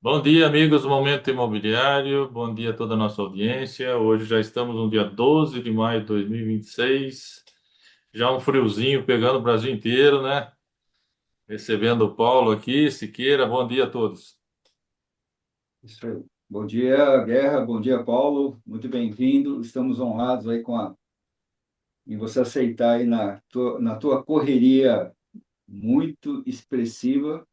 Bom dia, amigos do Momento Imobiliário. Bom dia a toda a nossa audiência. Hoje já estamos no dia 12 de maio de 2026. Já um friozinho pegando o Brasil inteiro, né? Recebendo o Paulo aqui, Siqueira. Bom dia a todos. Isso aí. Bom dia, Guerra. Bom dia, Paulo. Muito bem-vindo. Estamos honrados aí em você aceitar aí na tua correria muito expressiva,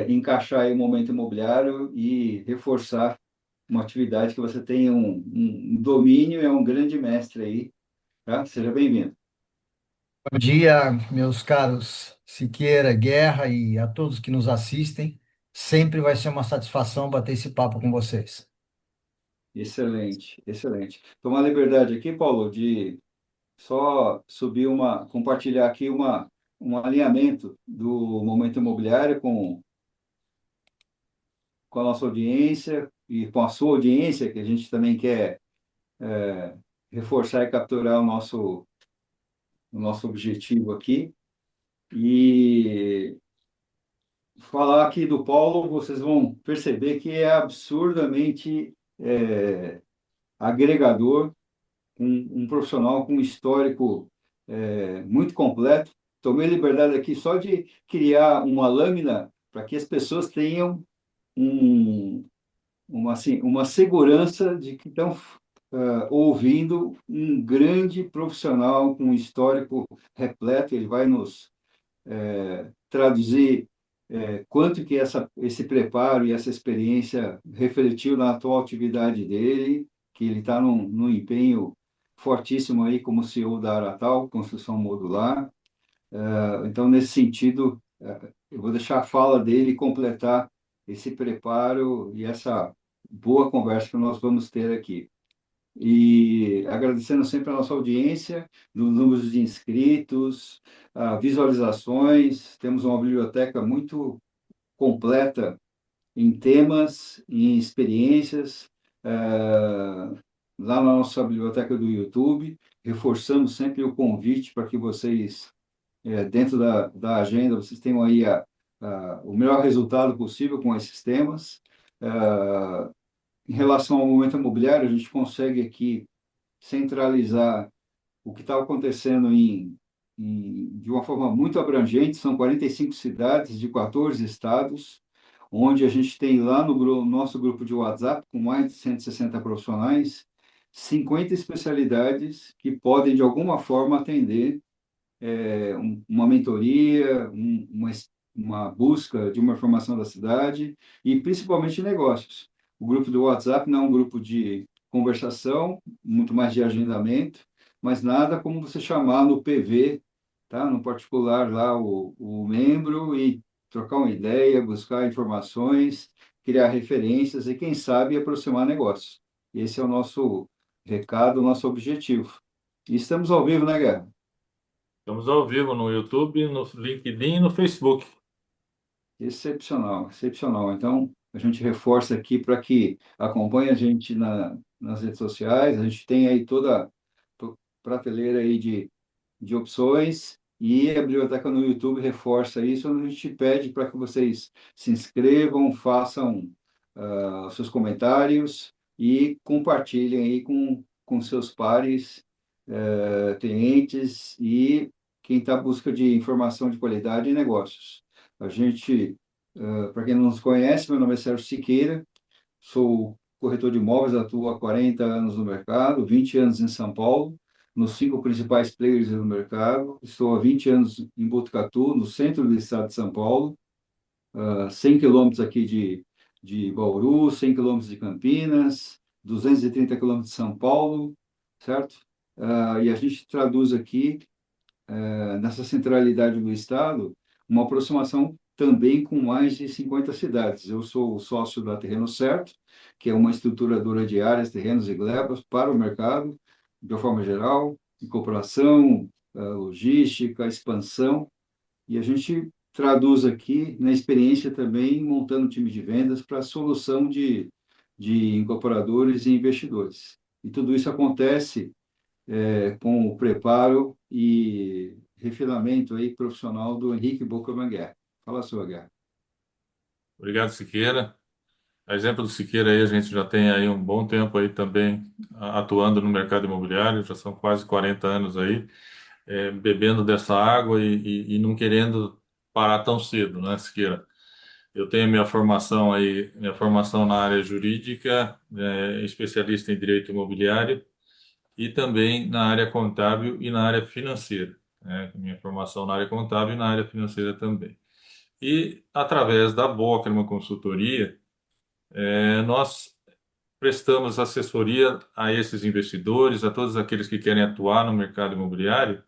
encaixar aí o momento imobiliário e reforçar uma atividade que você tem um domínio, é um grande mestre aí, tá? Seja bem-vindo. Bom dia, meus caros Siqueira, Guerra e a todos que nos assistem. Sempre vai ser uma satisfação bater esse papo com vocês. Excelente, excelente. Tomar a liberdade aqui, Paulo, de só compartilhar aqui um alinhamento do momento imobiliário com a nossa audiência e com a sua audiência, que a gente também quer reforçar e capturar o nosso objetivo aqui. E falar aqui do Paulo, vocês vão perceber que é absurdamente agregador, um profissional com um histórico muito completo. Tomei liberdade aqui só de criar uma lâmina para que as pessoas tenham um, assim, uma segurança de que estão ouvindo um grande profissional com um histórico repleto. Ele vai nos traduzir quanto que esse preparo e essa experiência refletiu na atual atividade dele, que ele está num empenho fortíssimo aí como CEO da Aratal, construção modular. Então, nesse sentido, eu vou deixar a fala dele completar esse preparo e essa boa conversa que nós vamos ter aqui. E agradecendo sempre a nossa audiência, nos números de inscritos, visualizações, temos uma biblioteca muito completa em temas, em experiências, lá na nossa biblioteca do YouTube. Reforçamos sempre o convite para que vocês, dentro da agenda, vocês tenham aí o melhor resultado possível com esses temas. Em relação ao momento imobiliário, a gente consegue aqui centralizar o que está acontecendo de uma forma muito abrangente. São 45 cidades de 14 estados, onde a gente tem lá no nosso grupo de WhatsApp, com mais de 160 profissionais, 50 especialidades que podem, de alguma forma, atender uma mentoria, uma busca de uma informação da cidade e principalmente negócios. O grupo do WhatsApp não é um grupo de conversação, muito mais de agendamento, mas nada como você chamar no PV, tá? No particular lá o membro e trocar uma ideia, buscar informações, criar referências e, quem sabe, aproximar negócios. Esse é o nosso recado, o nosso objetivo. E estamos ao vivo, né, Guerra? Estamos ao vivo no YouTube, no LinkedIn e no Facebook. Excepcional, excepcional. Então, a gente reforça aqui para que acompanhe a gente nas redes sociais. A gente tem aí toda a prateleira aí de opções e a biblioteca no YouTube reforça isso. A gente pede para que vocês se inscrevam, façam seus comentários e compartilhem aí com seus pares, clientes e quem está à busca de informação de qualidade e negócios. A gente, para quem não nos conhece, meu nome é Sérgio Siqueira, sou corretor de imóveis, atuo há 40 anos no mercado, 20 anos em São Paulo, nos cinco principais players do mercado. Estou há 20 anos em Botucatu, no centro do estado de São Paulo, 100 quilômetros aqui de Bauru, 100 quilômetros de Campinas, 230 quilômetros de São Paulo, certo? E a gente traduz aqui, nessa centralidade do estado, uma aproximação também com mais de 50 cidades. Eu sou o sócio da Terreno Certo, que é uma estruturadora de áreas, terrenos e glebas para o mercado, de uma forma geral, incorporação, logística, expansão, e a gente traduz aqui na experiência também, montando time de vendas para a solução de incorporadores e investidores. E tudo isso acontece com o preparo e refinamento aí profissional do Henrique Bocamanguer. Fala a sua, Guerra. Obrigado, Siqueira. A exemplo do Siqueira aí, a gente já tem aí um bom tempo aí também atuando no mercado imobiliário, já são quase 40 anos aí, bebendo dessa água e não querendo parar tão cedo, né, Siqueira? Eu tenho minha formação na área jurídica, especialista em direito imobiliário e também na área contábil e na área financeira, né? Minha formação na área contábil e na área financeira também. E através da Boca, uma consultoria, nós prestamos assessoria a esses investidores, a todos aqueles que querem atuar no mercado imobiliário,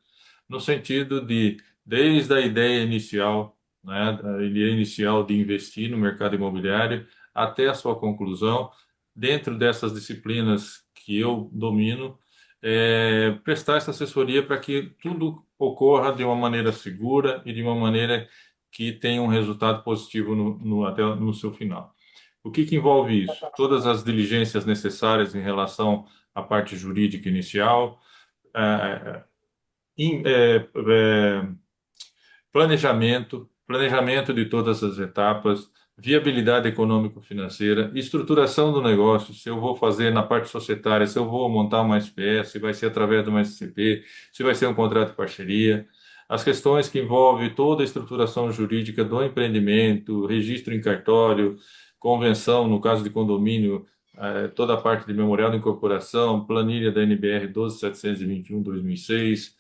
no sentido de, desde a ideia inicial, né, a ideia inicial de investir no mercado imobiliário, até a sua conclusão, dentro dessas disciplinas que eu domino, prestar essa assessoria para que tudo ocorra de uma maneira segura e de uma maneira que tenha um resultado positivo até no seu final. O que envolve isso? Todas as diligências necessárias em relação à parte jurídica inicial, eh, em- eh, eh, planejamento de todas as etapas, viabilidade econômico-financeira, estruturação do negócio, se eu vou fazer na parte societária, se eu vou montar uma SPE, se vai ser através de uma SCP, se vai ser um contrato de parceria, as questões que envolvem toda a estruturação jurídica do empreendimento, registro em cartório, convenção, no caso de condomínio, toda a parte de memorial de incorporação, planilha da NBR 12.721/2006,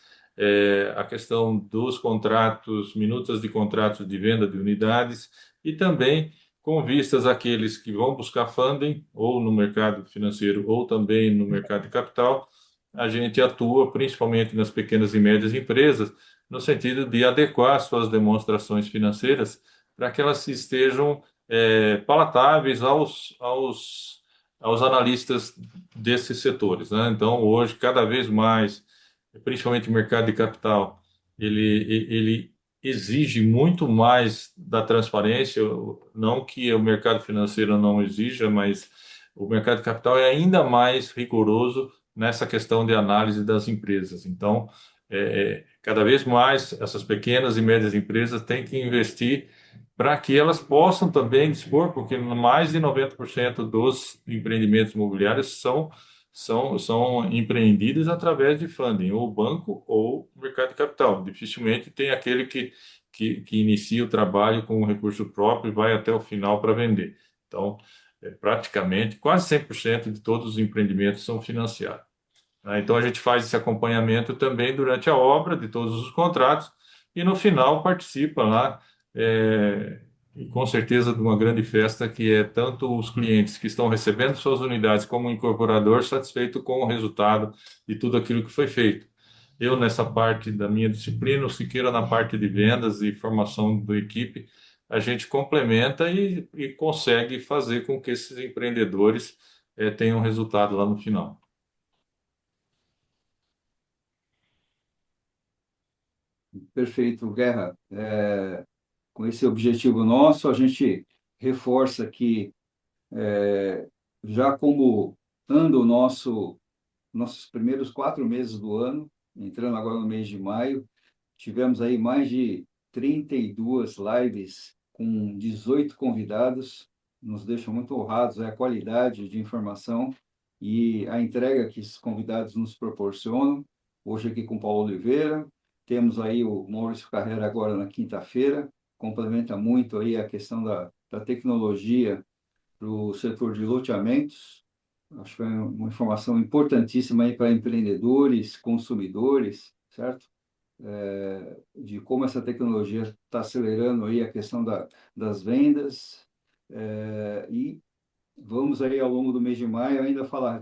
a questão dos contratos, minutas de contratos de venda de unidades e também com vistas àqueles que vão buscar funding, ou no mercado financeiro, ou também no mercado de capital, a gente atua principalmente nas pequenas e médias empresas, no sentido de adequar suas demonstrações financeiras para que elas estejam palatáveis aos analistas desses setores, né? Então, hoje, cada vez mais, principalmente o mercado de capital, ele exige muito mais da transparência, não que o mercado financeiro não exija, mas o mercado de capital é ainda mais rigoroso nessa questão de análise das empresas. Então, cada vez mais essas pequenas e médias empresas têm que investir para que elas possam também dispor, porque mais de 90% dos empreendimentos imobiliários são empreendidos através de funding, ou banco ou mercado de capital. Dificilmente tem aquele que inicia o trabalho com um recurso próprio e vai até o final para vender. Então, praticamente, quase 100% de todos os empreendimentos são financiados, né? Então, a gente faz esse acompanhamento também durante a obra de todos os contratos e, no final, participa lá, e com certeza, de uma grande festa que é tanto os clientes que estão recebendo suas unidades como o incorporador satisfeito com o resultado de tudo aquilo que foi feito. Eu, nessa parte da minha disciplina, o Siqueira na parte de vendas e formação da equipe, a gente complementa e consegue fazer com que esses empreendedores tenham resultado lá no final. Perfeito, Guerra. Com esse objetivo nosso, a gente reforça que, já como anda o nossos primeiros 4 meses do ano, entrando agora no mês de maio, tivemos aí mais de 32 lives com 18 convidados, nos deixam muito honrados, a qualidade de informação e a entrega que esses convidados nos proporcionam. Hoje aqui com Paulo Oliveira, temos aí o Maurício Carreira agora na quinta-feira, complementa muito aí a questão da tecnologia para o setor de loteamentos. Acho que é uma informação importantíssima aí para empreendedores, consumidores, certo? De como essa tecnologia está acelerando aí a questão das vendas. E vamos aí ao longo do mês de maio ainda falar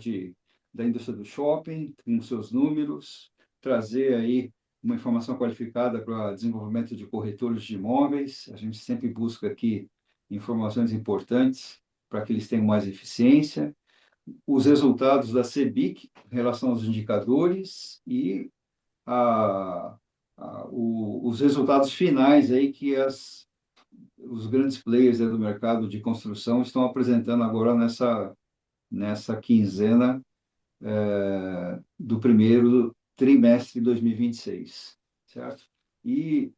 da indústria do shopping, com seus números, trazer aí uma informação qualificada para desenvolvimento de corretores de imóveis. A gente sempre busca aqui informações importantes para que eles tenham mais eficiência, os resultados da CEBIC em relação aos indicadores e a, os resultados finais aí que os grandes players aí do mercado de construção estão apresentando agora nessa quinzena do primeiro trimestre de 2026, certo? E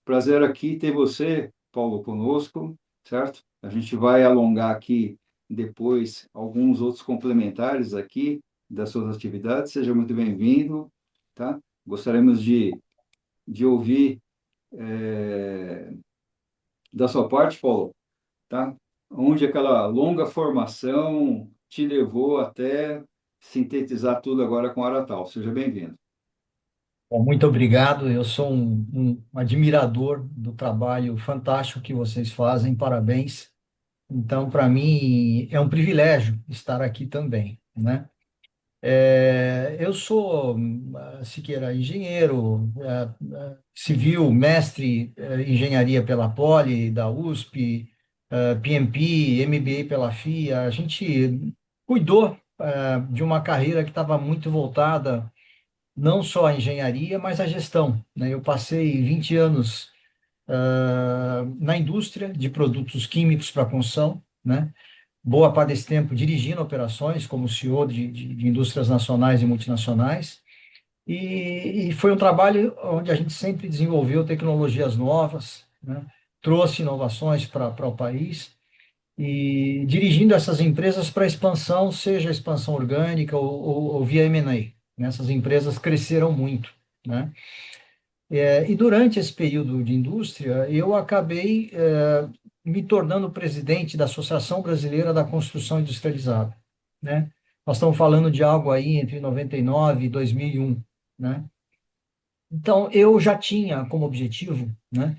prazer aqui ter você, Paulo, conosco, certo? A gente vai alongar aqui depois alguns outros complementares aqui das suas atividades. Seja muito bem-vindo, tá? Gostaríamos de ouvir da sua parte, Paulo, tá? Onde aquela longa formação te levou até sintetizar tudo agora com Aratal. Seja bem-vindo. Bom, muito obrigado. Eu sou um admirador do trabalho fantástico que vocês fazem. Parabéns. Então, para mim, é um privilégio estar aqui também, né? Eu sou, Siqueira, engenheiro civil, mestre em engenharia pela Poli, da USP, PMP, MBA pela FIA. A gente cuidou de uma carreira que estava muito voltada não só à engenharia, mas à gestão, né? Eu passei 20 anos na indústria de produtos químicos para construção, né? Boa parte desse tempo dirigindo operações como CEO de indústrias nacionais e multinacionais. E foi um trabalho onde a gente sempre desenvolveu tecnologias novas, né? Trouxe inovações para o país e dirigindo essas empresas para expansão, seja expansão orgânica ou via M&A. Né? Essas empresas cresceram muito, né? E durante esse período de indústria, eu acabei me tornando presidente da Associação Brasileira da Construção Industrializada, né? Nós estamos falando de algo aí entre 99 e 2001, né? Então, eu já tinha como objetivo, né,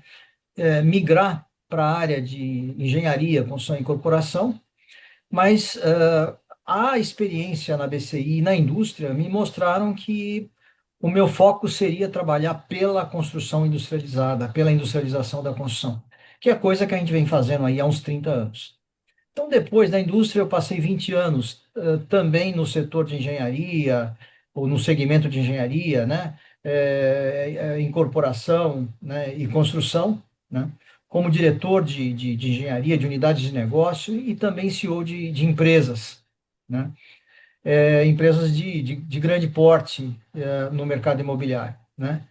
migrar para a área de engenharia, construção e incorporação, mas a experiência na BCI e na indústria me mostraram que o meu foco seria trabalhar pela construção industrializada, pela industrialização da construção, que é coisa que a gente vem fazendo aí há uns 30 anos. Então, depois da indústria, eu passei 20 anos também no setor de engenharia, ou no segmento de engenharia, né? Incorporação, né? E construção, né? Como diretor de engenharia, de unidades de negócio e também CEO de empresas, né? Empresas de grande porte no mercado imobiliário, né?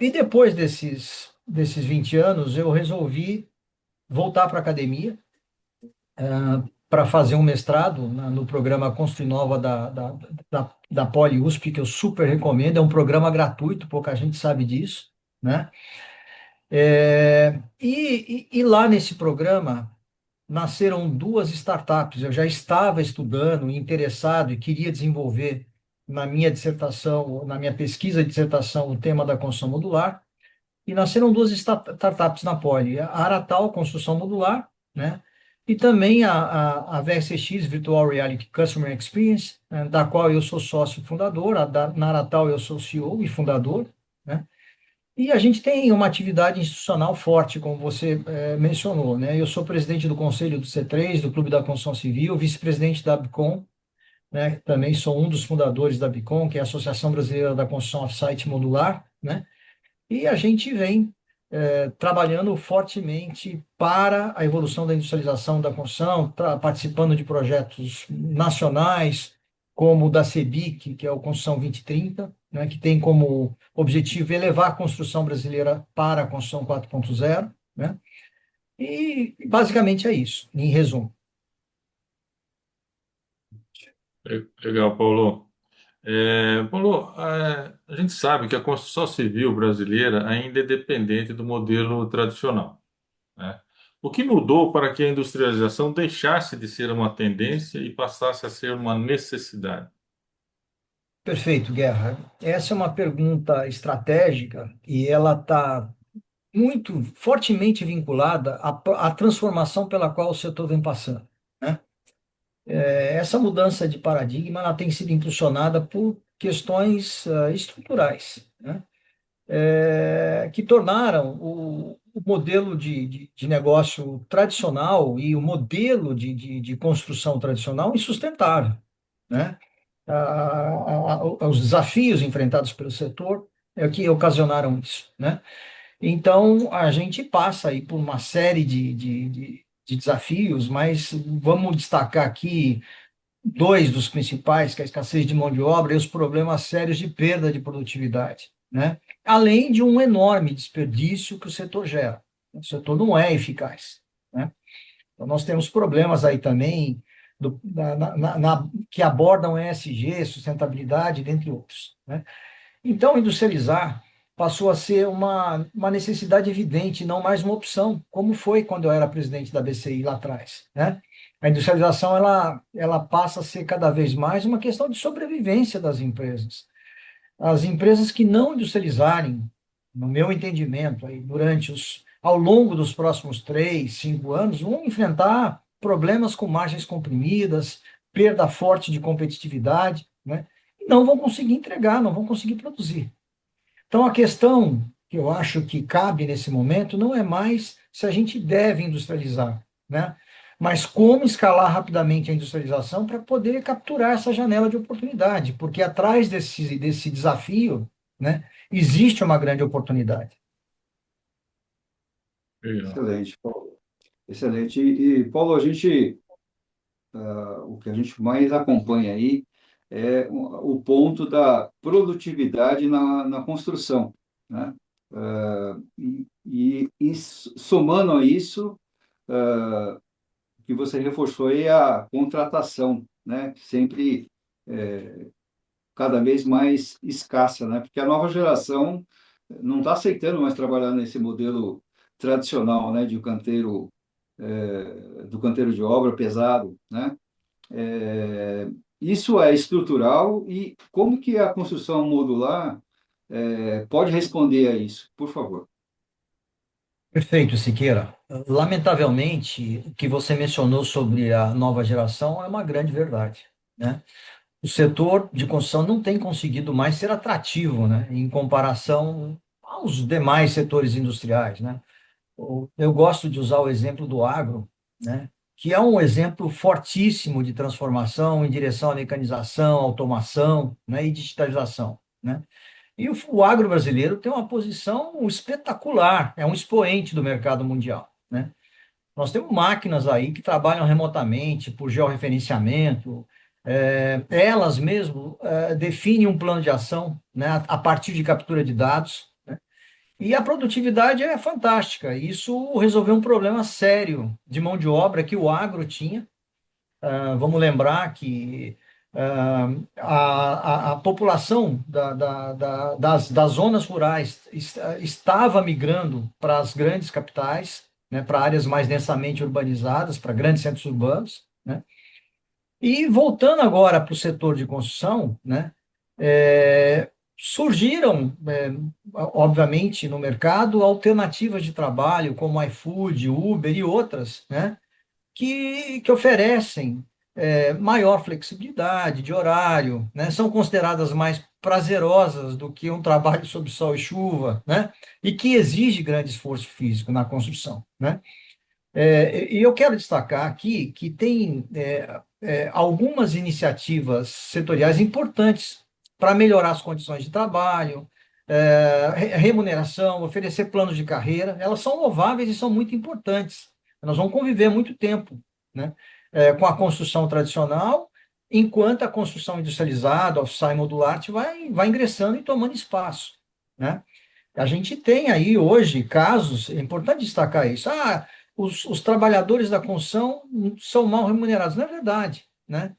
E depois desses 20 anos, eu resolvi voltar para a academia, para fazer um mestrado no programa Construinova da Poli USP, que eu super recomendo. É um programa gratuito, pouca gente sabe disso, né? E lá nesse programa nasceram duas startups. Eu já estava estudando, interessado e queria desenvolver na minha dissertação, na minha pesquisa de dissertação, o tema da construção modular. E nasceram duas startups na Poli, a Aratal Construção Modular, né? E também a VSX, Virtual Reality Customer Experience, da qual eu sou sócio fundador, na Aratal eu sou CEO e fundador, né? E a gente tem uma atividade institucional forte, como você mencionou, né? Eu sou presidente do Conselho do C3, do Clube da Construção Civil, vice-presidente da ABCOM, né? Também sou um dos fundadores da ABCOM, que é a Associação Brasileira da Construção Off-Site Modular, né? E a gente vem trabalhando fortemente para a evolução da industrialização da construção, participando de projetos nacionais, como o da CEBIC, que é o Construção 2030, né, que tem como objetivo elevar a construção brasileira para a construção 4.0, né? E basicamente é isso, em resumo. Legal, Paulo. Paulo, a gente sabe que a construção civil brasileira ainda é dependente do modelo tradicional, né? O que mudou para que a industrialização deixasse de ser uma tendência e passasse a ser uma necessidade? Perfeito, Guerra. Essa é uma pergunta estratégica e ela está muito fortemente vinculada à transformação pela qual o setor vem passando, né? Essa mudança de paradigma ela tem sido impulsionada por questões estruturais, né? Que tornaram o modelo de negócio tradicional e o modelo de construção tradicional insustentável, né? Os desafios enfrentados pelo setor é que ocasionaram isso, né? Então, a gente passa aí por uma série de desafios, mas vamos destacar aqui dois dos principais, que é a escassez de mão de obra e os problemas sérios de perda de produtividade, né? Além de um enorme desperdício que o setor gera. O setor não é eficaz. né? Então, nós temos problemas aí também que abordam ESG, sustentabilidade, dentre outros, né? Então, industrializar passou a ser uma necessidade evidente, não mais uma opção, como foi quando eu era presidente da BCI lá atrás, né? A industrialização ela passa a ser cada vez mais uma questão de sobrevivência das empresas. As empresas que não industrializarem, no meu entendimento, aí, ao longo dos próximos 3, 5 anos, vão enfrentar problemas com margens comprimidas, perda forte de competitividade, né? E não vão conseguir entregar, não vão conseguir produzir. Então, a questão que eu acho que cabe nesse momento não é mais se a gente deve industrializar, né? Mas como escalar rapidamente a industrialização para poder capturar essa janela de oportunidade, porque atrás desse desafio, né, existe uma grande oportunidade. Legal. Excelente, Paulo. Excelente. E, Paulo, o que a gente mais acompanha aí é o ponto da produtividade na construção, né? Somando a isso, que você reforçou aí a contratação, né? Sempre cada vez mais escassa, né? Porque a nova geração não está aceitando mais trabalhar nesse modelo tradicional, né? Do canteiro de obra pesado, né? É, Isso é estrutural e como que a construção modular pode responder a isso? Por favor. Perfeito, Siqueira. Lamentavelmente, o que você mencionou sobre a nova geração é uma grande verdade, né? O setor de construção não tem conseguido mais ser atrativo, né, em comparação aos demais setores industriais, né? Eu gosto de usar o exemplo do agro, né, que é um exemplo fortíssimo de transformação em direção à mecanização, automação, né, e digitalização, né? E o agro brasileiro tem uma posição espetacular, é um expoente do mercado mundial, né? Nós temos máquinas aí que trabalham remotamente por georreferenciamento, elas mesmo definem um plano de ação, né, a partir de captura de dados, né, e a produtividade é fantástica. Isso resolveu um problema sério de mão de obra que o agro tinha. Vamos lembrar que a população das zonas rurais estava migrando para as grandes capitais, né, para áreas mais densamente urbanizadas, para grandes centros urbanos, né? E voltando agora para o setor de construção, né, surgiram, obviamente, no mercado alternativas de trabalho, como iFood, Uber e outras, né, que oferecem maior flexibilidade de horário, né? São consideradas mais prazerosas do que um trabalho sob sol e chuva, né? E que exige grande esforço físico na construção, né? E eu quero destacar aqui que tem algumas iniciativas setoriais importantes para melhorar as condições de trabalho, remuneração, oferecer planos de carreira. Elas são louváveis e são muito importantes. Nós vamos conviver muito tempo, né, com a construção tradicional, enquanto a construção industrializada, off-site modular, vai ingressando e tomando espaço, né? A gente tem aí hoje casos, é importante destacar isso. Os trabalhadores da construção são mal remunerados. Não é verdade, né?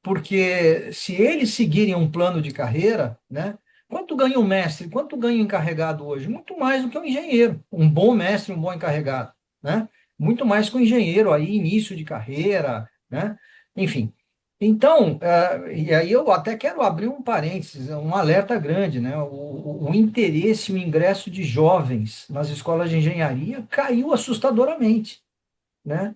Porque se eles seguirem um plano de carreira, né? Quanto ganha um mestre? Quanto ganha um encarregado hoje? Muito mais do que um engenheiro. Um bom mestre, um bom encarregado, né? Muito mais que um engenheiro aí, início de carreira, né? Enfim. Então, e aí eu até quero abrir um parênteses, um alerta grande, né? O interesse, o ingresso de jovens nas escolas de engenharia caiu assustadoramente, né?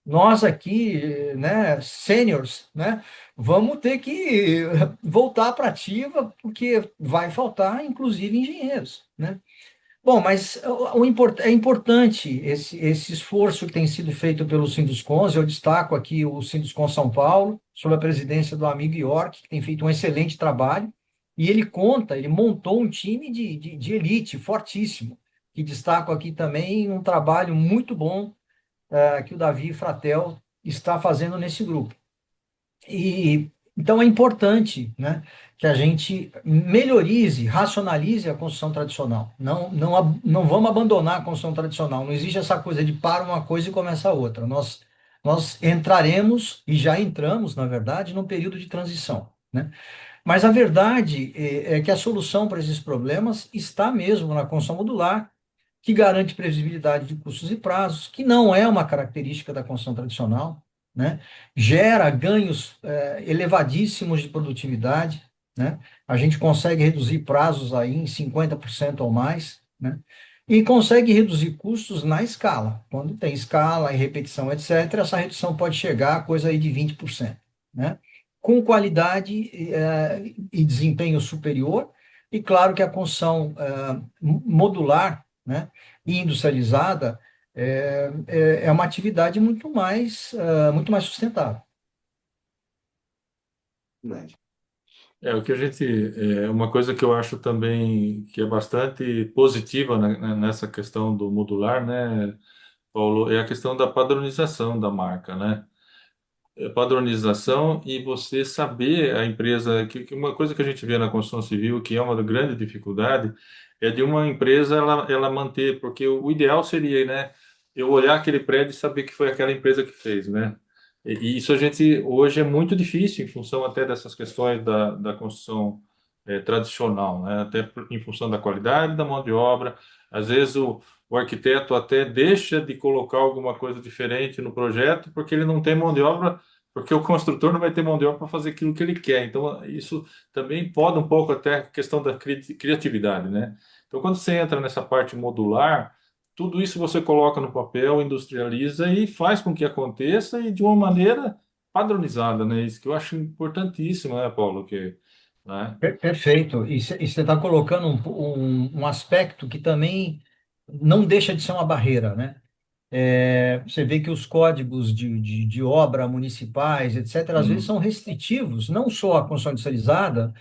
Nós aqui, né, sêniors, né, vamos ter que voltar para a ativa, porque vai faltar, inclusive, engenheiros, né? Bom, mas é importante esse esforço que tem sido feito pelo Sinduscons. Eu destaco aqui o Sinduscon São Paulo, sob a presidência do amigo York, que tem feito um excelente trabalho, e ele montou um time de elite fortíssimo, que destaco aqui também um trabalho muito bom que o Davi Fratel está fazendo nesse grupo. E Então, é importante, né, que a gente melhorize, racionalize a construção tradicional. Não vamos abandonar a construção tradicional. Não existe essa coisa de para uma coisa e começa a outra. Nós entraremos, e já entramos, na verdade, num período de transição, né? Mas a verdade é que a solução para esses problemas está mesmo na construção modular, que garante previsibilidade de custos e prazos, que não é uma característica da construção tradicional, né? Gera ganhos elevadíssimos de produtividade, né? A gente consegue reduzir prazos aí em 50% ou mais, né? E consegue reduzir custos na escala. Quando tem escala e repetição, etc., essa redução pode chegar a coisa aí de 20%, né? Com qualidade e desempenho superior, e claro que a construção modular, né, e industrializada é uma atividade muito mais sustentável. Verdade. O que a gente, uma coisa que eu acho também que é bastante positiva nessa questão do modular, né, Paulo, é a questão da padronização da marca, né? Padronização e você saber a empresa, que uma coisa que a gente vê na construção civil, que é uma grande dificuldade, é de uma empresa ela manter, porque o ideal seria, né, eu olhar aquele prédio e saber que foi aquela empresa que fez, né? E isso a gente hoje é muito difícil em função até dessas questões da construção tradicional, né? Até em função da qualidade da mão de obra. Às vezes o arquiteto até deixa de colocar alguma coisa diferente no projeto porque ele não tem mão de obra, porque o construtor não vai ter mão de obra para fazer aquilo que ele quer. Então, isso também pode um pouco até a questão da criatividade, né? Então, quando você entra nessa parte modular, tudo isso você coloca no papel, industrializa e faz com que aconteça e de uma maneira padronizada, né? Isso que eu acho importantíssimo, né, Paulo? Né? Perfeito. E você está colocando um aspecto que também não deixa de ser uma barreira, né? Você vê que os códigos de obra municipais, etc., às vezes Uhum. são restritivos, não só à construção industrializada,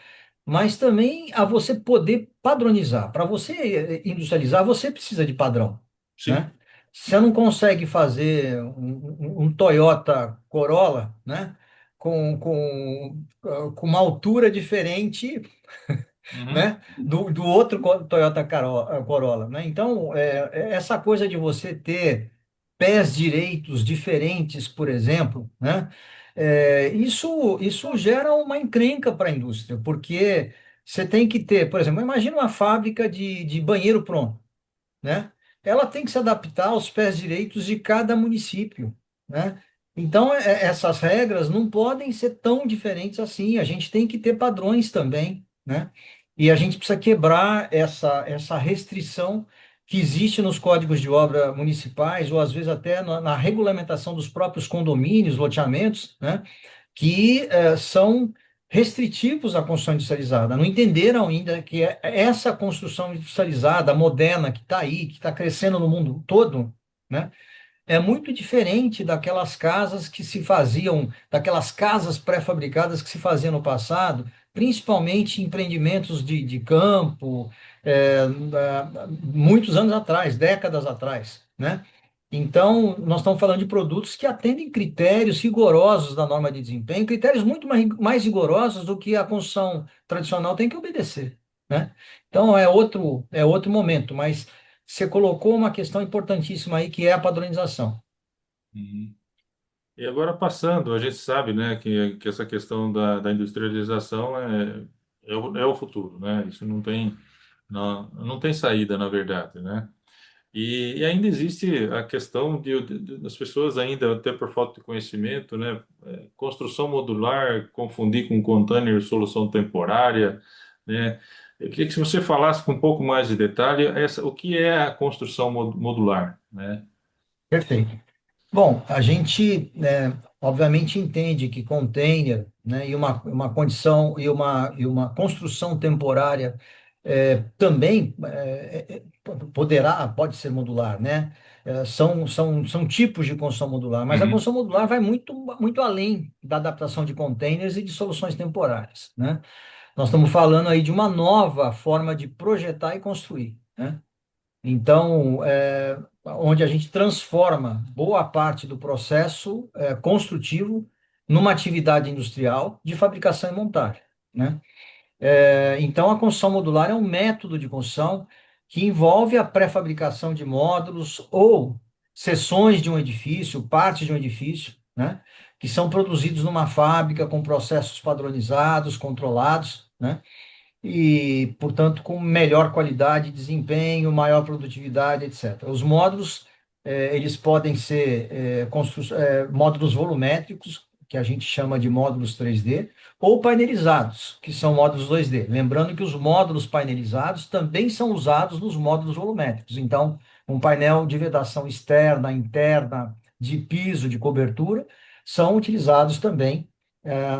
mas também a você poder padronizar. Para você industrializar, você precisa de padrão, Sim. né? Você não consegue fazer um Toyota Corolla, né? Com uma altura diferente, Uhum. né, do outro Toyota Corolla, né? Então, essa coisa de você ter pés direitos diferentes, por exemplo, né? Isso gera uma encrenca para a indústria, porque você tem que ter, por exemplo, imagina uma fábrica de banheiro pronto, né? Ela tem que se adaptar aos pés direitos de cada município, né? Então, essas regras não podem ser tão diferentes assim. A gente tem que ter padrões também, né? E a gente precisa quebrar essa restrição que existe nos códigos de obra municipais, ou às vezes até na regulamentação dos próprios condomínios, loteamentos, né? Que são restritivos à construção industrializada. Não entenderam ainda que essa construção industrializada, moderna, que está aí, que está crescendo no mundo todo, né, é muito diferente daquelas casas que se faziam, daquelas casas pré-fabricadas que se faziam no passado, principalmente em empreendimentos de campo, muitos anos atrás, décadas atrás, né? Então, nós estamos falando de produtos que atendem critérios rigorosos da norma de desempenho, critérios muito mais rigorosos do que a construção tradicional tem que obedecer, né? Então, é outro momento, mas você colocou uma questão importantíssima aí, que é a padronização. Uhum. E agora passando, a gente sabe, né, que essa questão da industrialização é o futuro, né? Isso não tem saída, na verdade, né? E ainda existe a questão das pessoas ainda, até por falta de conhecimento, né? Construção modular, confundir com container, solução temporária, né? Eu queria que se você falasse com um pouco mais de detalhe o que é a construção modular, né? Perfeito. Bom, a gente, obviamente, entende que container, né, e uma condição e uma construção temporária também pode ser modular, né? São tipos de construção modular, mas a Uhum. construção modular vai muito, muito além da adaptação de containers e de soluções temporárias, né? Nós estamos falando aí de uma nova forma de projetar e construir, né? Então, onde a gente transforma boa parte do processo construtivo numa atividade industrial de fabricação e montagem, né? Então, a construção modular é um método de construção que envolve a pré-fabricação de módulos ou seções de um edifício, partes de um edifício, né, que são produzidos numa fábrica com processos padronizados, controlados, né, e, portanto, com melhor qualidade, desempenho, maior produtividade, etc. Os módulos, eles podem ser módulos volumétricos, que a gente chama de módulos 3D, ou painelizados, que são módulos 2D. Lembrando que os módulos painelizados também são usados nos módulos volumétricos. Então, um painel de vedação externa, interna, de piso, de cobertura, são utilizados também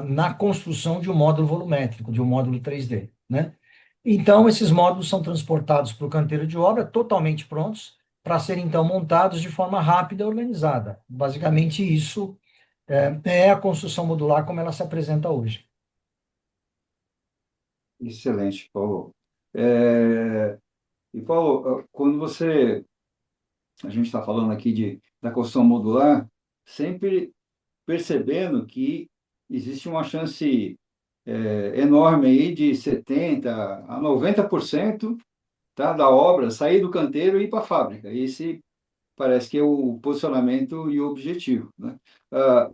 na construção de um módulo volumétrico, de um módulo 3D, né? Então, esses módulos são transportados para o canteiro de obra, totalmente prontos, para serem, então, montados de forma rápida e organizada. Basicamente, isso é a construção modular como ela se apresenta hoje. Excelente, Paulo. E, Paulo, a gente está falando aqui da construção modular, sempre percebendo que existe uma chance enorme aí de 70% a 90%, tá, da obra sair do canteiro e ir para a fábrica. Esse parece que é o posicionamento e o objetivo, né? Ah,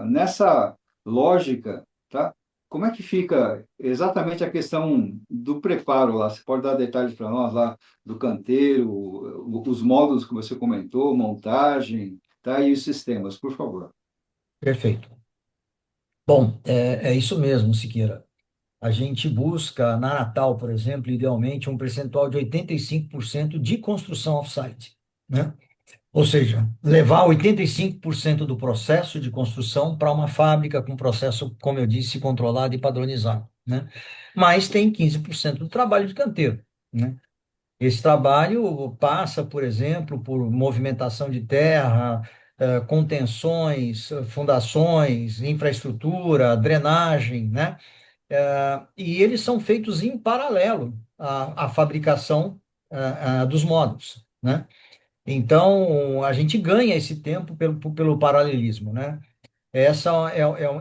Nessa lógica, tá? Como é que fica exatamente a questão do preparo lá? Você pode dar detalhes para nós lá do canteiro, os módulos que você comentou, montagem, tá? E os sistemas, por favor. Perfeito. Bom, é isso mesmo, Siqueira. A gente busca, na Natal, por exemplo, idealmente, um percentual de 85% de construção off-site, né? Ou seja, levar 85% do processo de construção para uma fábrica com processo, como eu disse, controlado e padronizado, né? Mas tem 15% do trabalho de canteiro, né? Esse trabalho passa, por exemplo, por movimentação de terra, contenções, fundações, infraestrutura, drenagem, né? E eles são feitos em paralelo à fabricação dos módulos, né? Então, a gente ganha esse tempo pelo paralelismo, né? Essa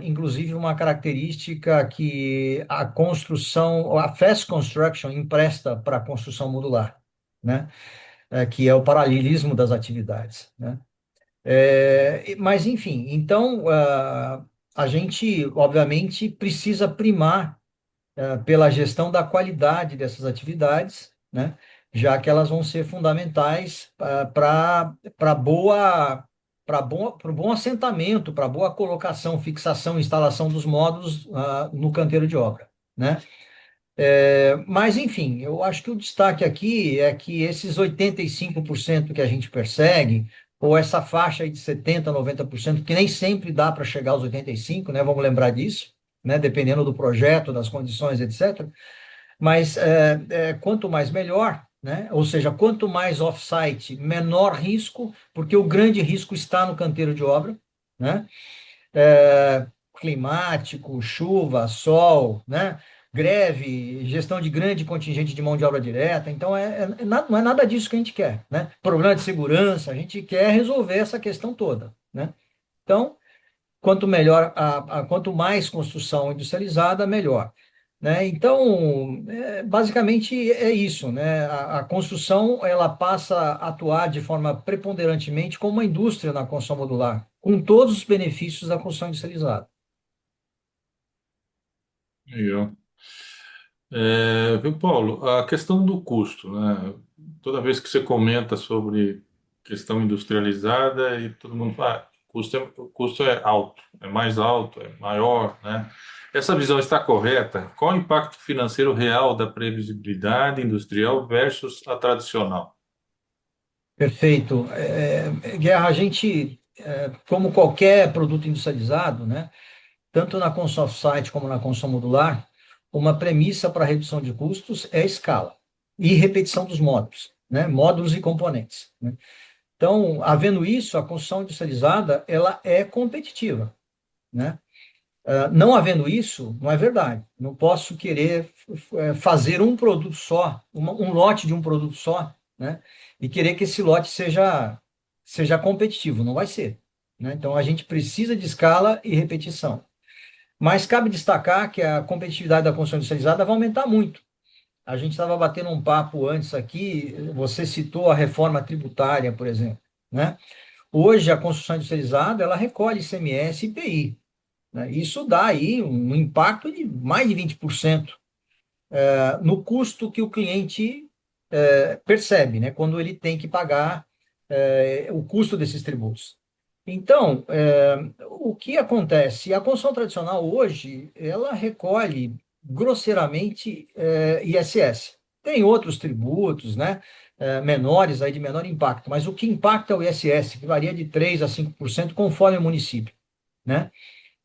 inclusive, uma característica que a construção, a fast construction empresta para a construção modular, né? Que é o paralelismo das atividades, né? Mas, enfim, então, a gente, obviamente, precisa primar pela gestão da qualidade dessas atividades, né? Já que elas vão ser fundamentais para para bom assentamento, para boa colocação, fixação, instalação dos módulos no canteiro de obra, né? Mas, enfim, eu acho que o destaque aqui é que esses 85% que a gente persegue, ou essa faixa aí de 70%, 90%, que nem sempre dá para chegar aos 85%, né? Vamos lembrar disso, né? Dependendo do projeto, das condições, etc. Mas quanto mais melhor, né? Ou seja, quanto mais off-site, menor risco, porque o grande risco está no canteiro de obra, né? é, Climático, chuva, sol, né? Greve, gestão de grande contingente de mão de obra direta. Então, não é nada disso que a gente quer, né? Problema de segurança, a gente quer resolver essa questão toda, né? Então, quanto melhor, quanto mais construção industrializada, melhor. Né? Então, basicamente é isso, né? A construção ela passa a atuar de forma preponderantemente como uma indústria na construção modular, com todos os benefícios da construção industrializada. Legal. Viu, Paulo, a questão do custo, né? Toda vez que você comenta sobre questão industrializada e todo mundo fala, o custo é alto, é mais alto, é maior, né? Essa visão está correta? Qual o impacto financeiro real da previsibilidade industrial versus a tradicional? Perfeito. Guerra, a gente, como qualquer produto industrializado, né? Tanto na construção off-site como na construção modular, uma premissa para a redução de custos é a escala e repetição dos módulos, né? Módulos e componentes, né? Então, havendo isso, a construção industrializada ela é competitiva, né? Não havendo isso, não é verdade. Não posso querer fazer um produto só, um lote de um produto só, né? E querer que esse lote seja competitivo. Não vai ser. né? Então, a gente precisa de escala e repetição. Mas cabe destacar que a competitividade da construção industrializada vai aumentar muito. A gente estava batendo um papo antes aqui, você citou a reforma tributária, por exemplo, né? Hoje, a construção industrializada, ela recolhe ICMS e IPI, né? Isso dá aí um impacto de mais de 20% no custo que o cliente percebe, né? Quando ele tem que pagar o custo desses tributos. Então, o que acontece? A construção tradicional hoje, ela recolhe grosseiramente ISS. Tem outros tributos, né, menores, aí de menor impacto, mas o que impacta é o ISS, que varia de 3 a 5% conforme o município, né?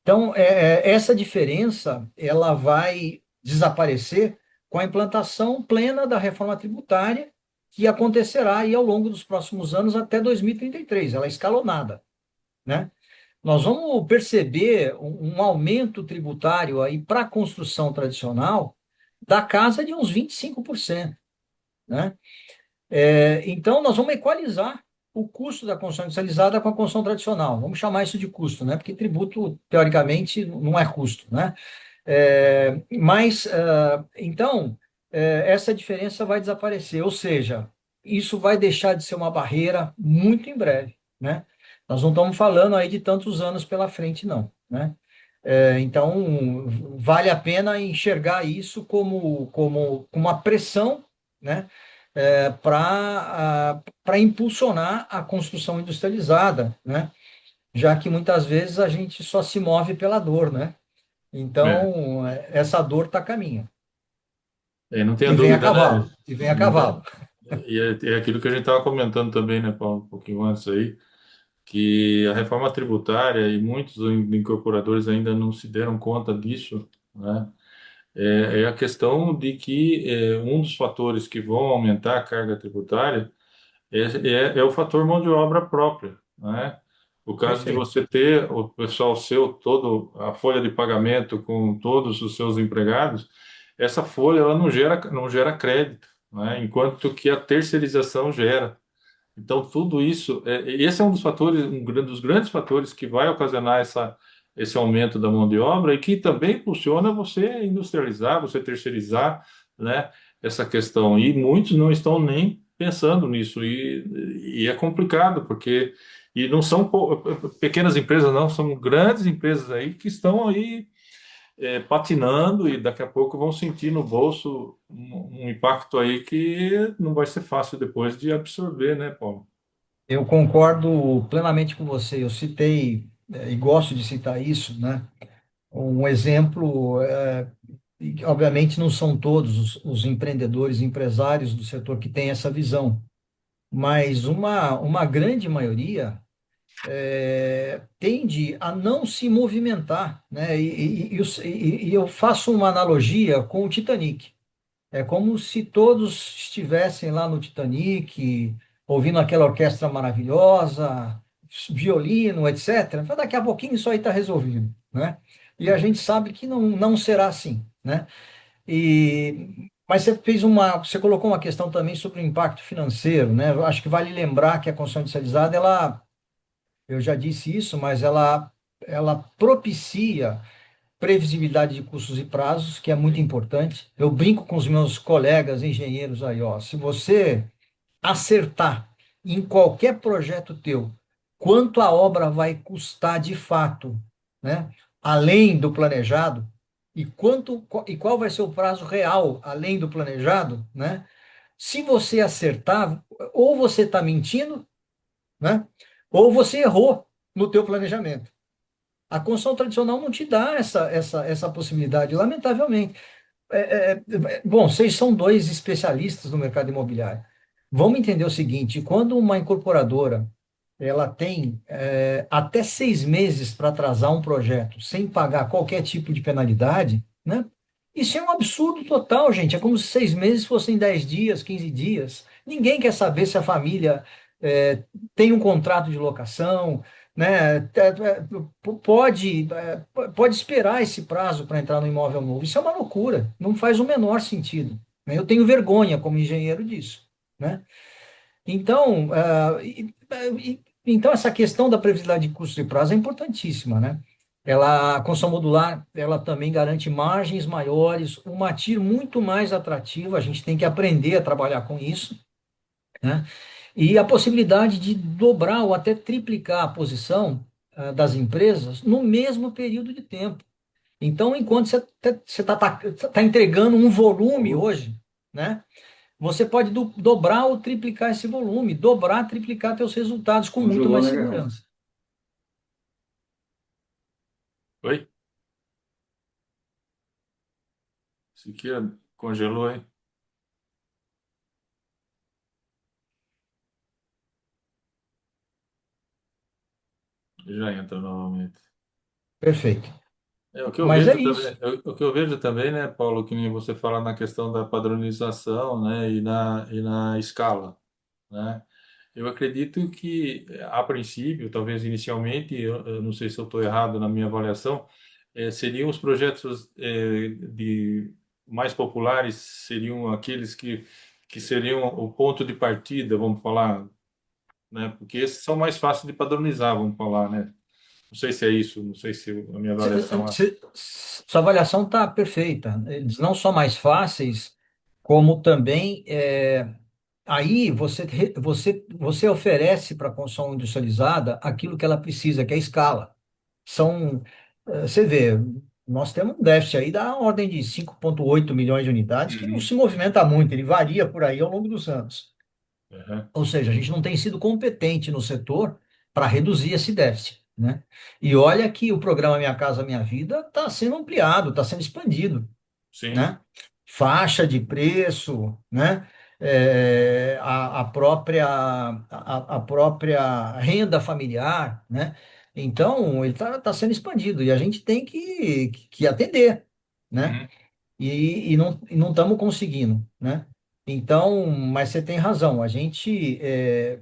Então, essa diferença, ela vai desaparecer com a implantação plena da reforma tributária, que acontecerá aí ao longo dos próximos anos até 2033, ela é escalonada, né? Nós vamos perceber um aumento tributário aí para a construção tradicional da casa de uns 25%, né? Então, nós vamos equalizar o custo da construção industrializada com a construção tradicional. Vamos chamar isso de custo, né? Porque tributo, teoricamente, não é custo, né? Então, essa diferença vai desaparecer, ou seja, isso vai deixar de ser uma barreira muito em breve, né? Nós não estamos falando aí de tantos anos pela frente, não, né? Então, vale a pena enxergar isso como uma pressão, né? Para impulsionar a construção industrializada, né? Já que muitas vezes a gente só se move pela dor, né? É, Então, essa dor está a caminho. não tenha E vem a dúvida, né? cavalo. E vem a Não cavalo. tem- E é aquilo que a gente estava comentando também, né, Paulo, um pouquinho antes aí, que a reforma tributária e muitos incorporadores ainda não se deram conta disso, né? É a questão de que um dos fatores que vão aumentar a carga tributária é o fator mão de obra própria, né? O caso de Perfeito. você ter o pessoal seu, todo a folha de pagamento com todos os seus empregados, essa folha ela não gera crédito, né? Enquanto que a terceirização gera. Então, tudo isso, esse é um dos fatores, dos grandes fatores que vai ocasionar esse aumento da mão de obra e que também impulsiona você industrializar, você terceirizar, né, essa questão. E muitos não estão nem pensando nisso e é complicado, porque e não são pequenas empresas, não, são grandes empresas aí que estão aí patinando e daqui a pouco vão sentir no bolso um impacto aí que não vai ser fácil depois de absorver, né, Paulo? Eu concordo plenamente com você. Eu citei, e gosto de citar isso, né? Um exemplo, e que, obviamente, não são todos os empreendedores, empresários do setor que têm essa visão, mas uma grande maioria tende a não se movimentar, né? E eu faço uma analogia com o Titanic. É como se todos estivessem lá no Titanic, ouvindo aquela orquestra maravilhosa, violino, etc. Fala, daqui a pouquinho isso aí está resolvido, né? E a gente sabe que não será assim, né? Mas você colocou uma questão também sobre o impacto financeiro, né? Eu acho que vale lembrar que a construção industrializada, eu já disse isso, mas ela propicia previsibilidade de custos e prazos, que é muito importante. Eu brinco com os meus colegas engenheiros aí, ó, se você acertar em qualquer projeto teu, quanto a obra vai custar de fato, né, além do planejado, e qual vai ser o prazo real além do planejado, né? Se você acertar, ou você está mentindo, né? Ou você errou no teu planejamento. A construção tradicional não te dá essa possibilidade, lamentavelmente. Bom, vocês são dois especialistas no mercado imobiliário. Vamos entender o seguinte: quando uma incorporadora ela tem até 6 meses para atrasar um projeto sem pagar qualquer tipo de penalidade, né? Isso é um absurdo total, gente. É como se 6 meses fossem 10 dias, 15 dias. Ninguém quer saber se a família é, tem um contrato de locação, né? Pode esperar esse prazo para entrar no imóvel novo. Isso é uma loucura. Não faz o menor sentido, né? Eu tenho vergonha como engenheiro disso, né? Então, Então, essa questão da previsibilidade de custo e prazo é importantíssima, né? A construção modular, ela também garante margens maiores, uma TIR muito mais atrativa, a gente tem que aprender a trabalhar com isso, né? E a possibilidade de dobrar ou até triplicar a posição das empresas no mesmo período de tempo. Então, enquanto você está entregando um volume hoje, né? Você pode dobrar ou triplicar esse volume, dobrar, triplicar seus resultados com muito Congelou, mais né, Guerrão? segurança. Oi? Siqueira congelou, hein? Já entra novamente. Perfeito. O que eu Mas é vejo também, isso. o que eu vejo também, né, Paulo, que nem você fala na questão da padronização, né, e na escala, né? Eu acredito que, a princípio, talvez inicialmente, eu não sei se eu estou errado na minha avaliação, seriam os projetos de mais populares, seriam aqueles que seriam o ponto de partida, vamos falar, né? Porque esses são mais fáceis de padronizar, vamos falar, né? Não sei se é isso, não sei se a minha avaliação é. Sua avaliação está perfeita. Eles não são mais fáceis, como também aí você oferece para a construção industrializada aquilo que ela precisa, que é a escala. Você vê, nós temos um déficit aí da ordem de 5,8 milhões de unidades, que não Uhum. se movimenta muito, ele varia por aí ao longo dos anos. Uhum. Ou seja, a gente não tem sido competente no setor para reduzir esse déficit, né? E olha que o programa Minha Casa Minha Vida está sendo ampliado, está sendo expandido, Sim. né? Faixa de preço, né? A própria renda familiar, né? Então, ele está sendo expandido e a gente tem que atender, né? Uhum. E não estamos conseguindo, né? Então, mas você tem razão, a gente é,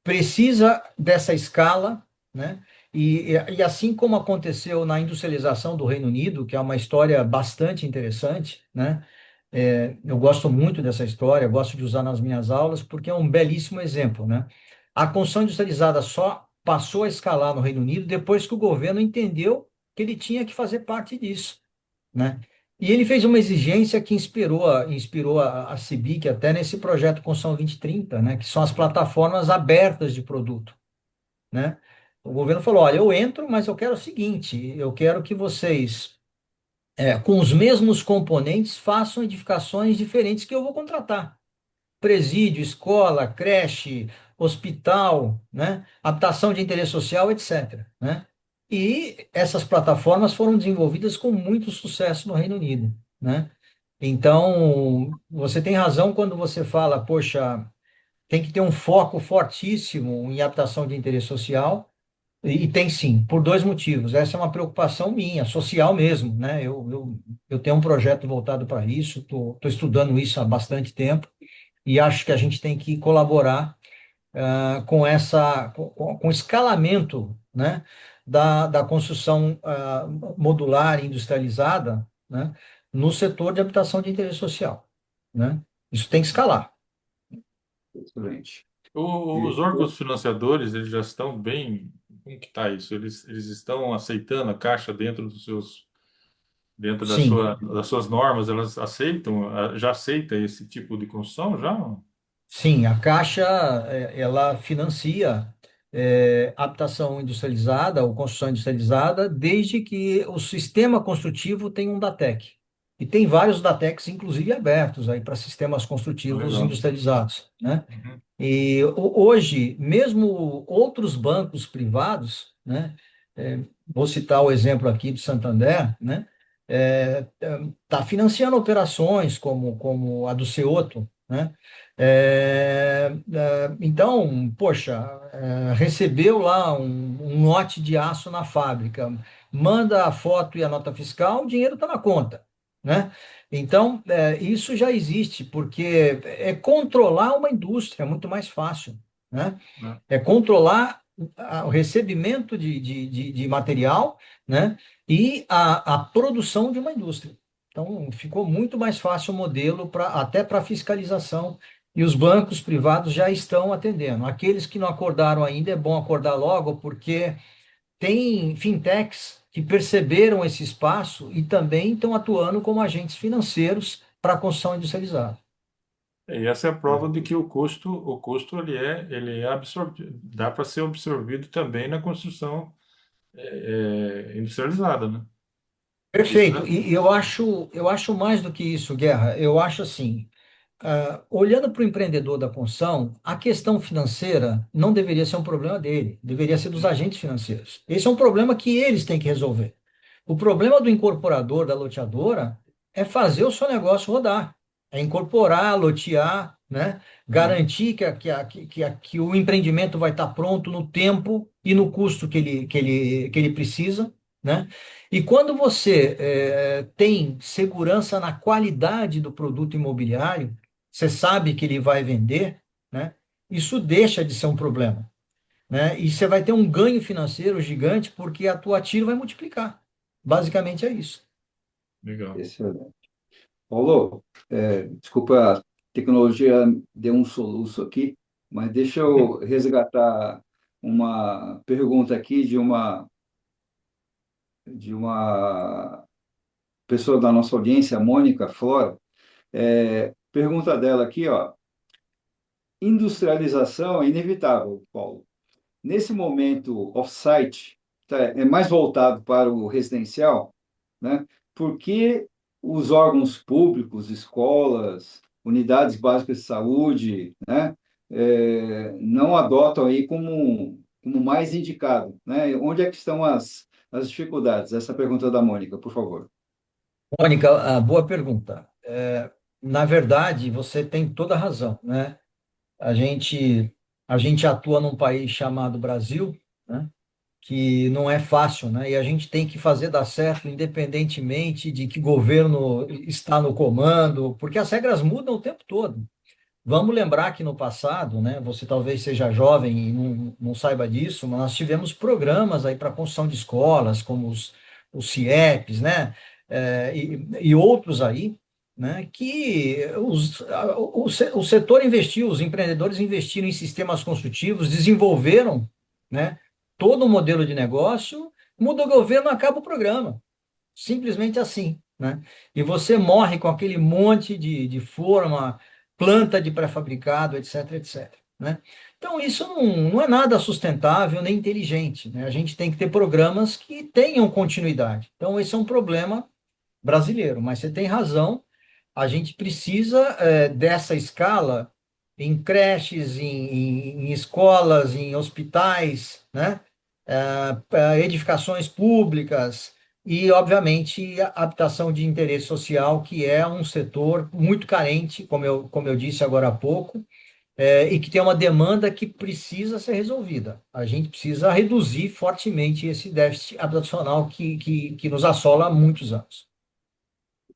precisa dessa escala, né? E assim como aconteceu na industrialização do Reino Unido, que é uma história bastante interessante, né? Eu gosto muito dessa história, gosto de usar nas minhas aulas, porque é um belíssimo exemplo, né? A construção industrializada só passou a escalar no Reino Unido depois que o governo entendeu que ele tinha que fazer parte disso, né? E ele fez uma exigência que inspirou a CIBIC até nesse projeto Construção 2030, né? Que são as plataformas abertas de produto, né? O governo falou, olha, eu entro, mas eu quero o seguinte, eu quero que vocês, com os mesmos componentes, façam edificações diferentes que eu vou contratar. Presídio, escola, creche, hospital, né? Habitação de interesse social, etc., né? E essas plataformas foram desenvolvidas com muito sucesso no Reino Unido, né? Então, você tem razão quando você fala, poxa, tem que ter um foco fortíssimo em habitação de interesse social, e tem sim, por dois motivos. Essa é uma preocupação minha, social mesmo, né? Eu tenho um projeto voltado para isso, estou estudando isso há bastante tempo, e acho que a gente tem que colaborar com o escalamento, né, da construção modular e industrializada, né, no setor de habitação de interesse social, né? Isso tem que escalar. Excelente. Os E, órgãos financiadores, eles já estão bem. Como que está isso? Eles estão aceitando a Caixa dentro Sim, das suas normas, elas aceitam, já aceita esse tipo de construção, já? sim, a Caixa, ela financia habitação industrializada ou construção industrializada desde que o sistema construtivo tenha um DATEC. E tem vários DATECs, inclusive abertos aí para sistemas construtivos Legal. industrializados, né? Uhum. E hoje, mesmo outros bancos privados, né, vou citar o exemplo aqui do Santander, né, está financiando operações como a do Ceoto, né? Então, poxa, recebeu lá um lote de aço na fábrica, manda a foto e a nota fiscal, o dinheiro está na conta, né? Então, isso já existe, porque é controlar uma indústria, é muito mais fácil, né? Né? É controlar o recebimento de material, né? E a produção de uma indústria. Então, ficou muito mais fácil o modelo até para fiscalização e os bancos privados já estão atendendo. Aqueles que não acordaram ainda, é bom acordar logo, porque tem fintechs que perceberam esse espaço e também estão atuando como agentes financeiros para a construção industrializada. E essa é a prova de que o custo ele é absorvido, dá para ser absorvido também na construção industrializada, né? Isso Perfeito. é, E eu acho mais do que isso, Guerra. Eu acho assim, olhando para o empreendedor da construção, a questão financeira não deveria ser um problema dele, deveria ser dos agentes financeiros. Esse é um problema que eles têm que resolver. O problema do incorporador, da loteadora, é fazer o seu negócio rodar, é incorporar, lotear, né? Garantir que o empreendimento vai estar pronto no tempo e no custo que ele precisa, né? E quando você tem segurança na qualidade do produto imobiliário, você sabe que ele vai vender, né? Isso deixa de ser um problema, né? E você vai ter um ganho financeiro gigante porque a tua tiro vai multiplicar. Basicamente é isso. legal. Excelente. Paulo, desculpa, a tecnologia deu um soluço aqui, mas deixa eu resgatar uma pergunta aqui de uma pessoa da nossa audiência, a Mônica Flora. Pergunta dela aqui, ó. Industrialização é inevitável, Paulo. Nesse momento, off-site, tá, é mais voltado para o residencial, né? Por que os órgãos públicos, escolas, unidades básicas de saúde, né, não adotam aí como mais indicado, né? Onde é que estão as dificuldades? Essa pergunta da Mônica, por favor. Mônica, boa pergunta. Na verdade, você tem toda a razão, né? A gente, a gente atua num país chamado Brasil, né? Que não é fácil, né? E a gente tem que fazer dar certo, independentemente de que governo está no comando, porque as regras mudam o tempo todo. Vamos lembrar que no passado, né? Você talvez seja jovem e não saiba disso, mas nós tivemos programas aí para construção de escolas, como os CIEPs, né? E outros aí, né? Que o setor investiu, os empreendedores investiram em sistemas construtivos, desenvolveram, né? Todo o modelo de negócio, muda o governo, acaba o programa. Simplesmente assim, né? E você morre com aquele monte de forma, planta de pré-fabricado, etc, etc, né? Então, isso não é nada sustentável nem inteligente, né? A gente tem que ter programas que tenham continuidade. Então, esse é um problema brasileiro, mas você tem razão, a gente precisa dessa escala em creches, em escolas, em hospitais, né? Edificações públicas e, obviamente, a habitação de interesse social, que é um setor muito carente, como eu disse agora há pouco, e que tem uma demanda que precisa ser resolvida. A gente precisa reduzir fortemente esse déficit habitacional que nos assola há muitos anos.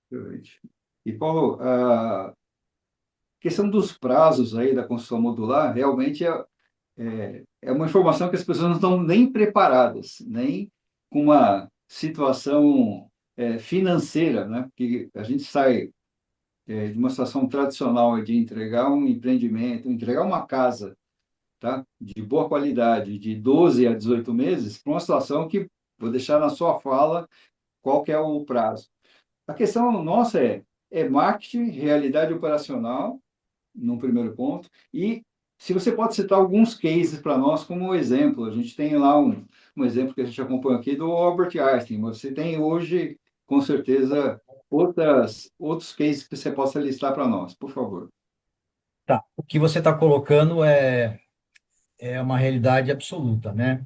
Excelente. E, Paulo, a questão dos prazos aí da construção modular realmente é uma informação que as pessoas não estão nem preparadas, nem com uma situação financeira, né? Porque a gente sai de uma situação tradicional de entregar um empreendimento, entregar uma casa, tá? De boa qualidade, de 12 a 18 meses, para uma situação que vou deixar na sua fala qual que é o prazo. A questão nossa é marketing, realidade operacional, num primeiro ponto, e se você pode citar alguns cases para nós como exemplo, a gente tem lá um exemplo que a gente acompanha aqui do Albert Einstein, mas você tem hoje, com certeza, outros cases que você possa listar para nós, por favor. Tá. O que você está colocando é uma realidade absoluta, né?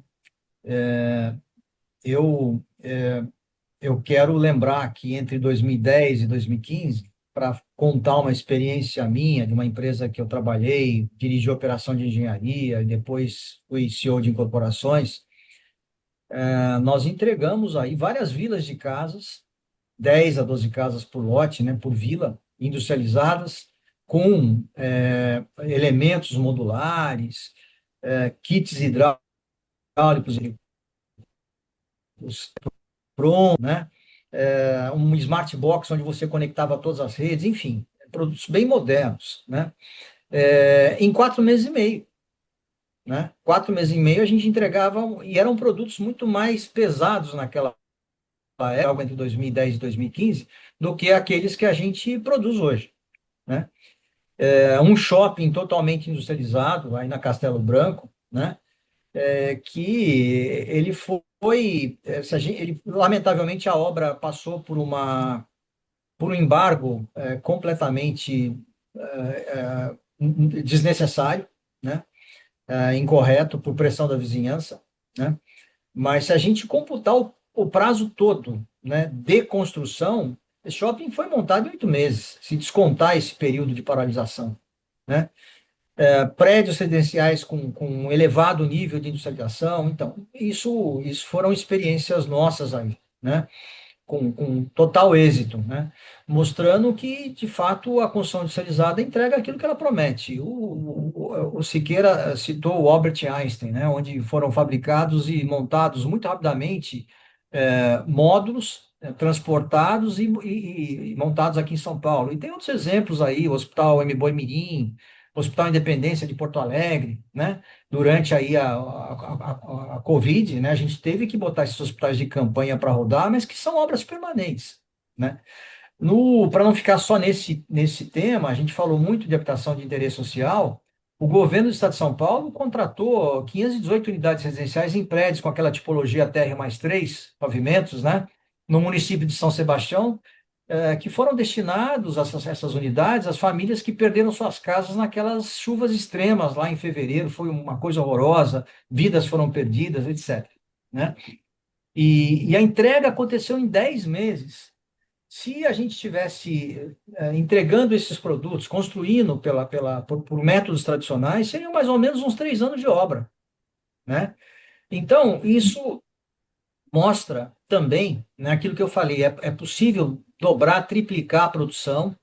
Eu quero lembrar que entre 2010 e 2015, para contar uma experiência minha de uma empresa que eu trabalhei, dirigi operação de engenharia e depois fui CEO de incorporações, nós entregamos aí várias vilas de casas, 10 a 12 casas por lote, né, por vila, industrializadas, com elementos modulares, kits hidráulicos pronto, né? Um smart box onde você conectava todas as redes, enfim, produtos bem modernos, né? em 4 meses e meio, né? 4 meses e meio a gente entregava, e eram produtos muito mais pesados naquela época, entre 2010 e 2015, do que aqueles que a gente produz hoje, né? Um shopping totalmente industrializado, aí na Castelo Branco, né? Que ele foi, lamentavelmente a obra passou por um embargo completamente desnecessário, né? Incorreto por pressão da vizinhança, né? Mas se a gente computar o prazo todo, né, de construção, esse shopping foi montado em 8 meses, se descontar esse período de paralisação, né? Prédios residenciais com um elevado nível de industrialização, então, isso foram experiências nossas aí, né? Com total êxito, né? Mostrando que, de fato, a construção industrializada entrega aquilo que ela promete. O Siqueira citou o Albert Einstein, né? Onde foram fabricados e montados muito rapidamente módulos transportados e montados aqui em São Paulo. E tem outros exemplos aí, o Hospital M. Boi Mirim, o Hospital Independência de Porto Alegre, né? Durante aí a Covid, né, a gente teve que botar esses hospitais de campanha para rodar, mas que são obras permanentes, né? Para não ficar só nesse tema, a gente falou muito de habitação de interesse social. O governo do Estado de São Paulo contratou 518 unidades residenciais em prédios com aquela tipologia TR+3 pavimentos, né? No município de São Sebastião, que foram destinados essas unidades às famílias que perderam suas casas naquelas chuvas extremas lá em fevereiro. Foi uma coisa horrorosa, vidas foram perdidas, etc., né? E a entrega aconteceu em 10 meses. Se a gente estivesse entregando esses produtos, construindo por métodos tradicionais, seriam mais ou menos uns 3 anos de obra, né? Então, isso mostra também, né, aquilo que eu falei, é possível dobrar, triplicar a produção,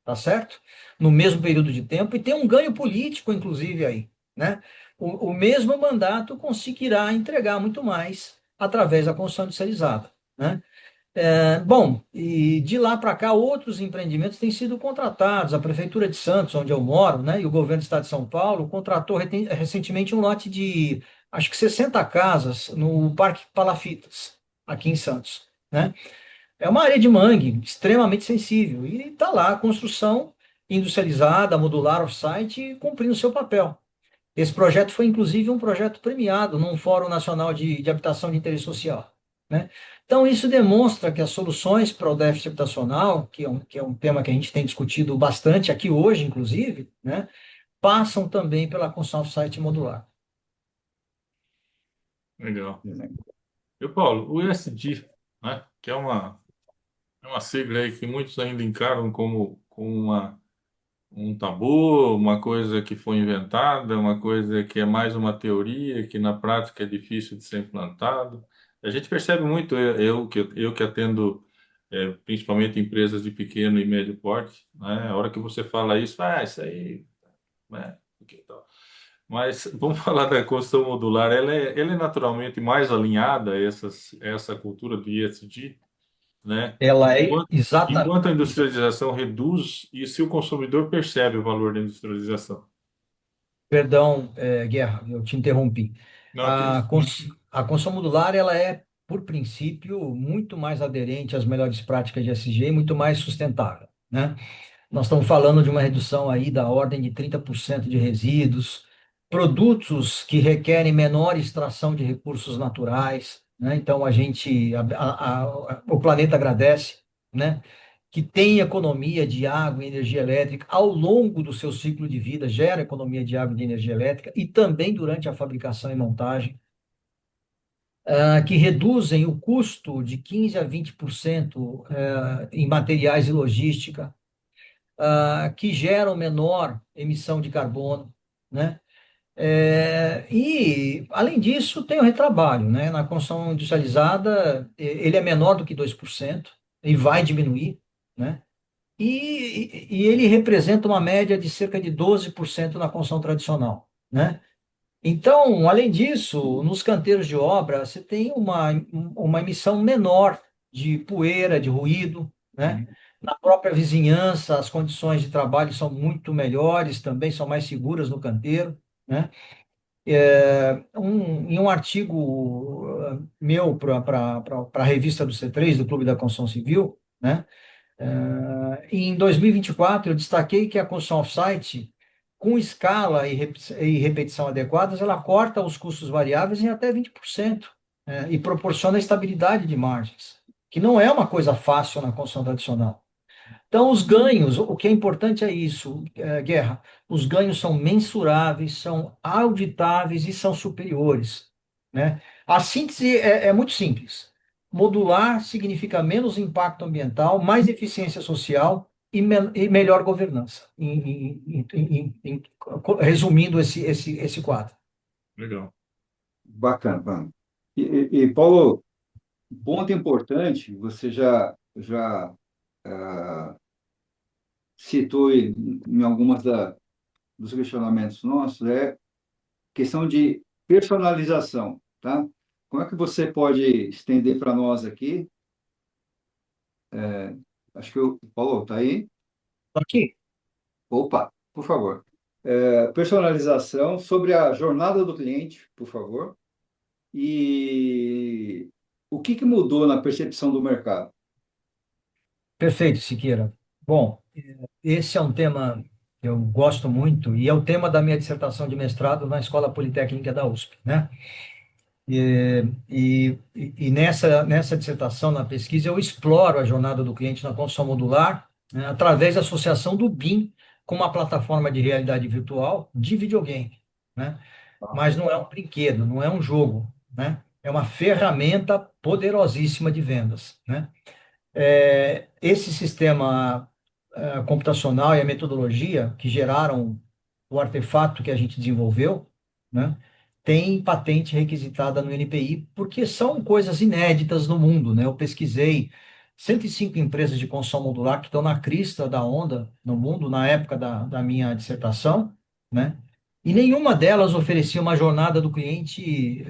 tá certo? No mesmo período de tempo, e ter um ganho político, inclusive, aí, né? O mesmo mandato conseguirá entregar muito mais através da construção industrializada, né? Bom, e de lá para cá, outros empreendimentos têm sido contratados. A Prefeitura de Santos, onde eu moro, né, e o governo do Estado de São Paulo, contratou recentemente um lote de, acho que 60 casas no Parque Palafitas, aqui em Santos, né? É uma área de mangue extremamente sensível e está lá a construção industrializada, modular, off-site, cumprindo seu papel. Esse projeto foi, inclusive, um projeto premiado num Fórum Nacional de Habitação de Interesse Social, né? Então, isso demonstra que as soluções para o déficit habitacional, que é um tema que a gente tem discutido bastante aqui hoje, inclusive, né, passam também pela construção off-site modular. Legal. E Paulo, o ESG, né, que é uma sigla aí que muitos ainda encaram como um tabu, uma coisa que foi inventada, uma coisa que é mais uma teoria, que na prática é difícil de ser implantado. A gente percebe muito, eu que atendo principalmente empresas de pequeno e médio porte, né? A hora que você fala isso, isso aí, né? Que tal? Mas vamos falar da construção modular, ela é naturalmente mais alinhada a essa cultura do ESG, né? Ela é Enquanto, enquanto a industrialização reduz e se o consumidor percebe o valor da industrialização. Perdão, Guerra, eu te interrompi. Não, que isso. A construção modular, ela é, por princípio, muito mais aderente às melhores práticas de ESG e muito mais sustentável, né? Nós estamos falando de uma redução aí da ordem de 30% de resíduos, produtos que requerem menor extração de recursos naturais, né? Então o planeta agradece, né? Que tem economia de água e energia elétrica ao longo do seu ciclo de vida, gera economia de água e de energia elétrica e também durante a fabricação e montagem, que reduzem o custo de 15 a 20% em materiais e logística, que geram menor emissão de carbono, né? E, além disso, tem o retrabalho, né? Na construção industrializada, ele é menor do que 2% e vai diminuir, né? E ele representa uma média de cerca de 12% na construção tradicional, né? Então, além disso, nos canteiros de obra, você tem uma emissão menor de poeira, de ruído, né? Na própria vizinhança, as condições de trabalho são muito melhores, também são mais seguras no canteiro, né? Em um artigo meu para a revista do C3, do Clube da Construção Civil, né? Em 2024, eu destaquei que a construção off-site, com escala e repetição adequadas, ela corta os custos variáveis em até 20%, e proporciona estabilidade de margens, que não é uma coisa fácil na construção tradicional. Então, os ganhos, o que é importante é isso, Guerra, os ganhos são mensuráveis, são auditáveis e são superiores, né? A síntese é muito simples. Modular significa menos impacto ambiental, mais eficiência social e melhor governança, resumindo esse quadro. Legal. Bacana, bacana. Paulo, ponto importante, você já citou em algumas dos questionamentos nossos, é questão de personalização, tá? Como é que você pode estender para nós aqui? Acho que o Paulo está aí. Aqui, Opa, por favor. Personalização sobre a jornada do cliente, por favor. E o que que mudou na percepção do mercado? perfeito, Siqueira. Bom, esse é um tema que eu gosto muito e é o tema da minha dissertação de mestrado na Escola Politécnica da USP, né? E nessa dissertação, na pesquisa, eu exploro a jornada do cliente na construção modular, né, através da associação do BIM com uma plataforma de realidade virtual de videogame, né? Ah, Mas não é um brinquedo, não é um jogo, né? É uma ferramenta poderosíssima de vendas, né? Esse sistema computacional e a metodologia que geraram o artefato que a gente desenvolveu, né, tem patente requisitada no NPI, porque são coisas inéditas no mundo, né? Eu pesquisei 105 empresas de construção modular que estão na crista da onda no mundo, na época da minha dissertação, né? E nenhuma delas oferecia uma jornada do cliente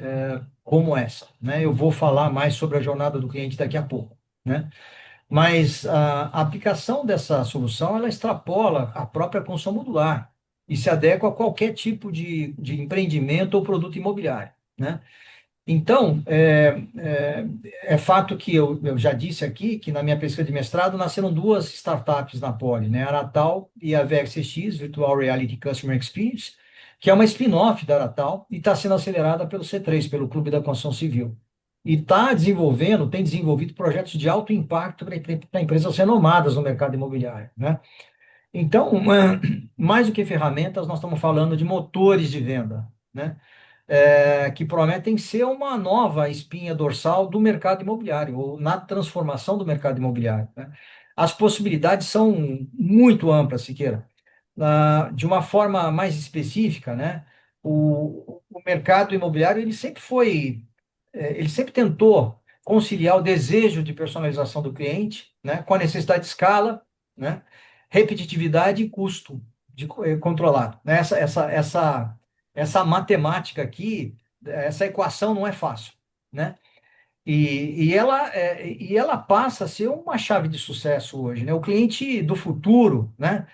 como essa, né? Eu vou falar mais sobre a jornada do cliente daqui a pouco, né? Mas a aplicação dessa solução, ela extrapola a própria construção modular e se adequa a qualquer tipo de empreendimento ou produto imobiliário, né? Então, é fato que eu já disse aqui que na minha pesquisa de mestrado nasceram duas startups na Poli, né? A Aratal e a VXX, Virtual Reality Customer Experience, que é uma spin-off da Aratal e está sendo acelerada pelo C3, pelo Clube da Construção Civil. E tem desenvolvido projetos de alto impacto para empresas renomadas no mercado imobiliário, né? Então, mais do que ferramentas, nós estamos falando de motores de venda, né? Que prometem ser uma nova espinha dorsal do mercado imobiliário, ou na transformação do mercado imobiliário, né? As possibilidades são muito amplas, Siqueira. De uma forma mais específica, né? O mercado imobiliário ele sempre tentou conciliar o desejo de personalização do cliente, né, com a necessidade de escala, né, repetitividade e custo controlado, né? Essa matemática aqui, essa equação não é fácil, né? E ela passa a ser uma chave de sucesso hoje, né? O cliente do futuro, né?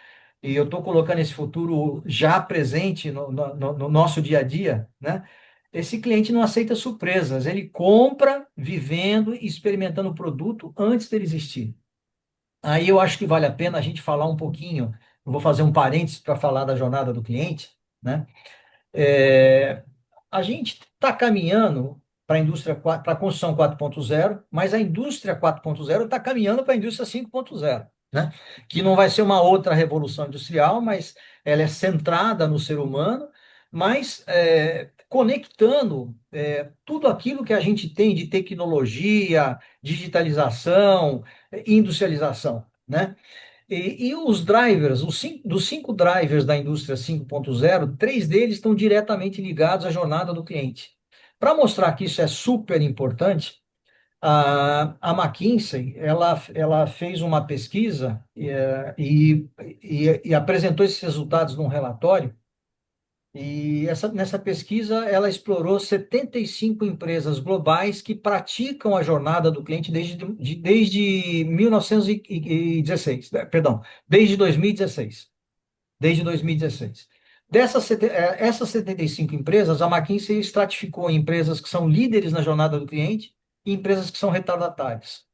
E eu estou colocando esse futuro já presente no nosso dia a dia, né? Esse cliente não aceita surpresas, ele compra vivendo e experimentando o produto antes dele existir. Aí eu acho que vale a pena a gente falar um pouquinho, eu vou fazer um parênteses para falar da jornada do cliente, né? É, a gente está caminhando para a indústria para a construção 4.0, mas a indústria 4.0 está caminhando para a indústria 5.0, né? Que não vai ser uma outra revolução industrial, mas ela é centrada no ser humano, mas conectando tudo aquilo que a gente tem de tecnologia, digitalização, industrialização, né? E os drivers, dos cinco drivers da indústria 5.0, três deles estão diretamente ligados à jornada do cliente. Para mostrar que isso é super importante, a McKinsey ela fez uma pesquisa e apresentou esses resultados num relatório E nessa pesquisa, ela explorou 75 empresas globais que praticam a jornada do cliente desde 1916, perdão, desde 2016. Desde 2016. Essas 75 empresas, a McKinsey estratificou em empresas que são líderes na jornada do cliente e empresas que são retardatárias.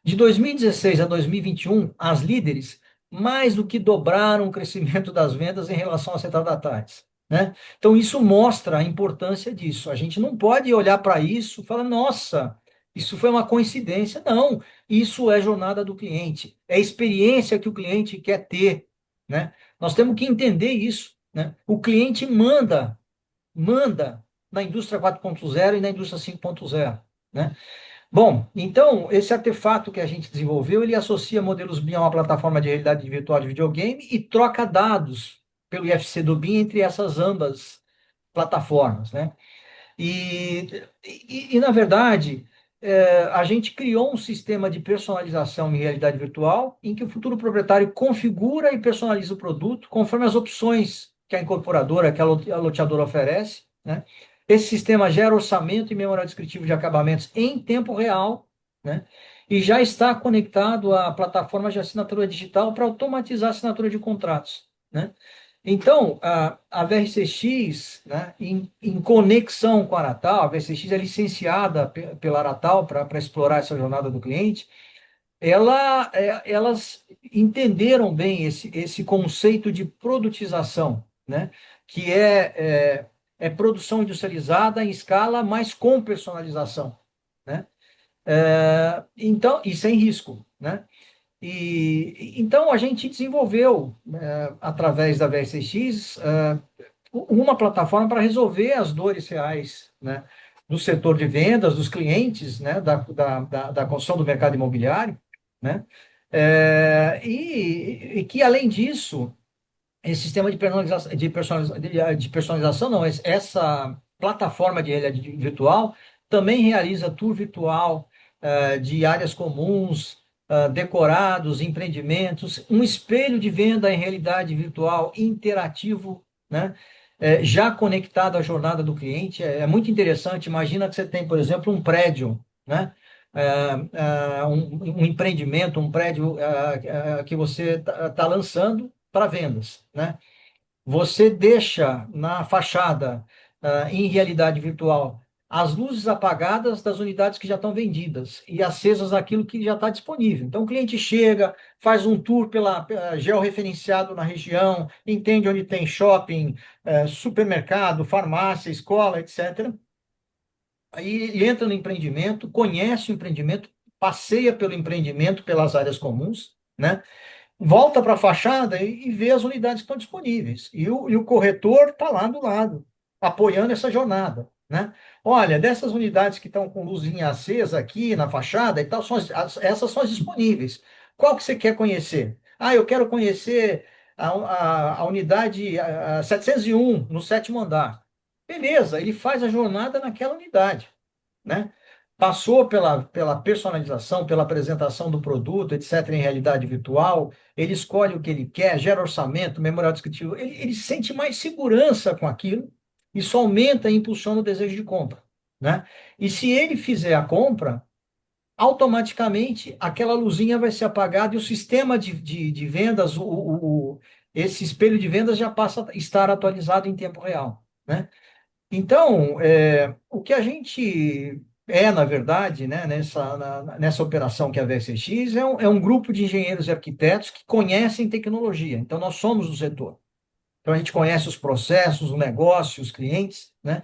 De 2016 a 2021, as líderes mais do que dobraram o crescimento das vendas em relação às retardatárias, né? Então, isso mostra a importância disso. A gente não pode olhar para isso e falar, nossa, isso foi uma coincidência. Não, isso é jornada do cliente, é a experiência que o cliente quer ter, né? Nós temos que entender isso, né? O cliente manda na indústria 4.0 e na indústria 5.0, né? Bom, então, esse artefato que a gente desenvolveu, ele associa modelos BIM a uma plataforma de realidade virtual de videogame e troca dados pelo IFC do BIM entre essas ambas plataformas, né? Na verdade, a gente criou um sistema de personalização em realidade virtual em que o futuro proprietário configura e personaliza o produto conforme as opções que a incorporadora, que a loteadora oferece, né? Esse sistema gera orçamento e memorial descritivo de acabamentos em tempo real, né? E já está conectado à plataforma de assinatura digital para automatizar a assinatura de contratos, né? Então, a VRCX, né, em conexão com a Aratal, a VRCX é licenciada pela Aratal para explorar essa jornada do cliente, elas entenderam bem esse conceito de produtização, né, que é produção industrializada em escala, mas com personalização, né? Então, e sem risco, né? Então a gente desenvolveu, através da VSX, uma plataforma para resolver as dores reais, né, do setor de vendas, dos clientes, né, da construção do mercado imobiliário, né, e que, além disso, esse sistema de personalização, não, essa plataforma de realidade virtual também realiza tour virtual, de áreas comuns, decorados, empreendimentos, um espelho de venda em realidade virtual interativo, né? Já conectado à jornada do cliente. É muito interessante. Imagina que você tem, por exemplo, um prédio, né? Um empreendimento, um prédio que você está lançando para vendas, né? Você deixa na fachada, em realidade virtual, as luzes apagadas das unidades que já estão vendidas e acesas aquilo que já está disponível. Então, o cliente chega, faz um tour pela georreferenciado na região, entende onde tem shopping, supermercado, farmácia, escola, etc. Aí ele entra no empreendimento, conhece o empreendimento, passeia pelo empreendimento, pelas áreas comuns, né? Volta para a fachada e vê as unidades que estão disponíveis. E o corretor está lá do lado, apoiando essa jornada, né? Olha, dessas unidades que estão com luzinha acesa aqui na fachada e tal, essas são as disponíveis. Qual que você quer conhecer? Ah, eu quero conhecer a unidade 701, no sétimo andar. Beleza, ele faz a jornada naquela unidade, né? Passou pela personalização, pela apresentação do produto, etc., em realidade virtual, ele escolhe o que ele quer, gera orçamento, memorial descritivo, ele sente mais segurança com aquilo, isso aumenta e impulsiona o desejo de compra, né? E se ele fizer a compra, automaticamente aquela luzinha vai ser apagada e o sistema de vendas, esse espelho de vendas já passa a estar atualizado em tempo real, né? Então, o que a gente na verdade, né, nessa operação que é a VSX, é um grupo de engenheiros e arquitetos que conhecem tecnologia. Então, nós somos do setor. Então, a gente conhece os processos, o negócio, os clientes, né?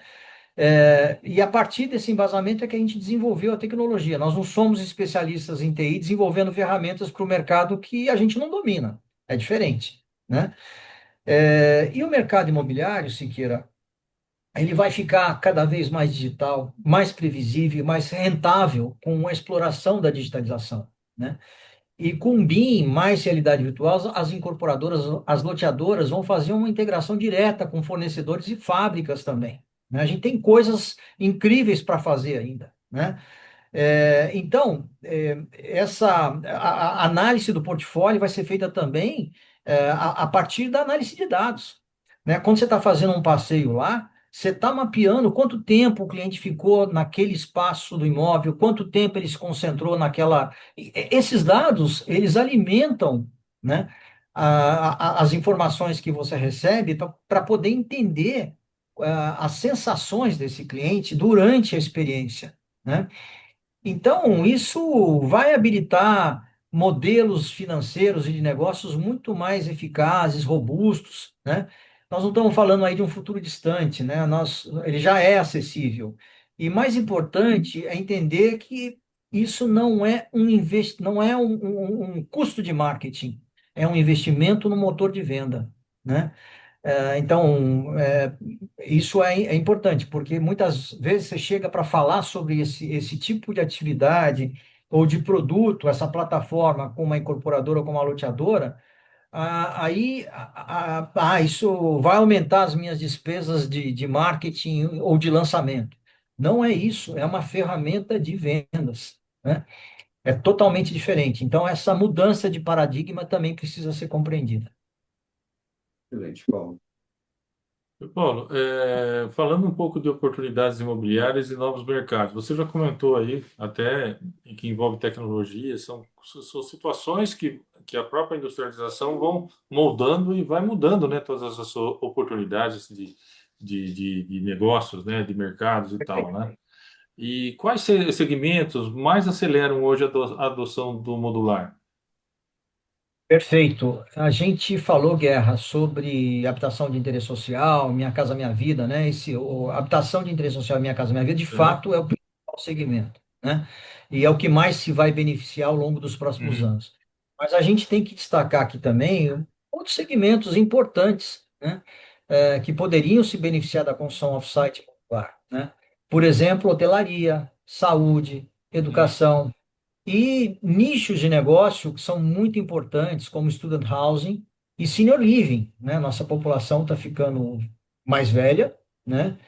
E a partir desse embasamento é que a gente desenvolveu a tecnologia. Nós não somos especialistas em TI desenvolvendo ferramentas para o mercado que a gente não domina. É diferente, né? E o mercado imobiliário, Siqueira, ele vai ficar cada vez mais digital, mais previsível, mais rentável com a exploração da digitalização, né? E com o BIM, mais realidade virtual, as incorporadoras, as loteadoras vão fazer uma integração direta com fornecedores e fábricas também, né? A gente tem coisas incríveis para fazer ainda, né? Então, a análise do portfólio vai ser feita também, a partir da análise de dados. né? Quando você está fazendo um passeio lá, você está mapeando quanto tempo o cliente ficou naquele espaço do imóvel, quanto tempo ele se concentrou naquela. Esses dados, eles alimentam, né, as informações que você recebe para poder entender as sensações desse cliente durante a experiência, né? Então, isso vai habilitar modelos financeiros e de negócios muito mais eficazes, robustos, né? Nós não estamos falando aí de um futuro distante, né? Ele já é acessível. E mais importante é entender que isso não é um custo de marketing, é um investimento no motor de venda, né? Então, isso é importante, porque muitas vezes você chega para falar sobre esse tipo de atividade ou de produto, essa plataforma com uma incorporadora ou com uma loteadora, isso vai aumentar as minhas despesas de marketing ou de lançamento. Não é isso, é uma ferramenta de vendas, né? É totalmente diferente. Então, essa mudança de paradigma também precisa ser compreendida. Excelente, Paulo. Paulo, falando um pouco de oportunidades imobiliárias e novos mercados, você já comentou aí, até em que envolve tecnologia, são situações que a própria industrialização vão moldando e vai mudando, né, todas as oportunidades de negócios, né, de mercados e tal, né? E quais segmentos mais aceleram hoje a adoção do modular? Perfeito. A gente falou, Guerra, sobre habitação de interesse social, Minha Casa Minha Vida, né? Habitação de interesse social, Minha Casa Minha Vida, de Aham. fato, é o principal segmento, né? E é o que mais se vai beneficiar ao longo dos próximos Uhum. anos. Mas a gente tem que destacar aqui também outros segmentos importantes, né? Que poderiam se beneficiar da construção off-site modular, né? Por exemplo, hotelaria, saúde, Uhum. educação. E nichos de negócio que são muito importantes, como student housing e senior living, né? Nossa população está ficando mais velha, né?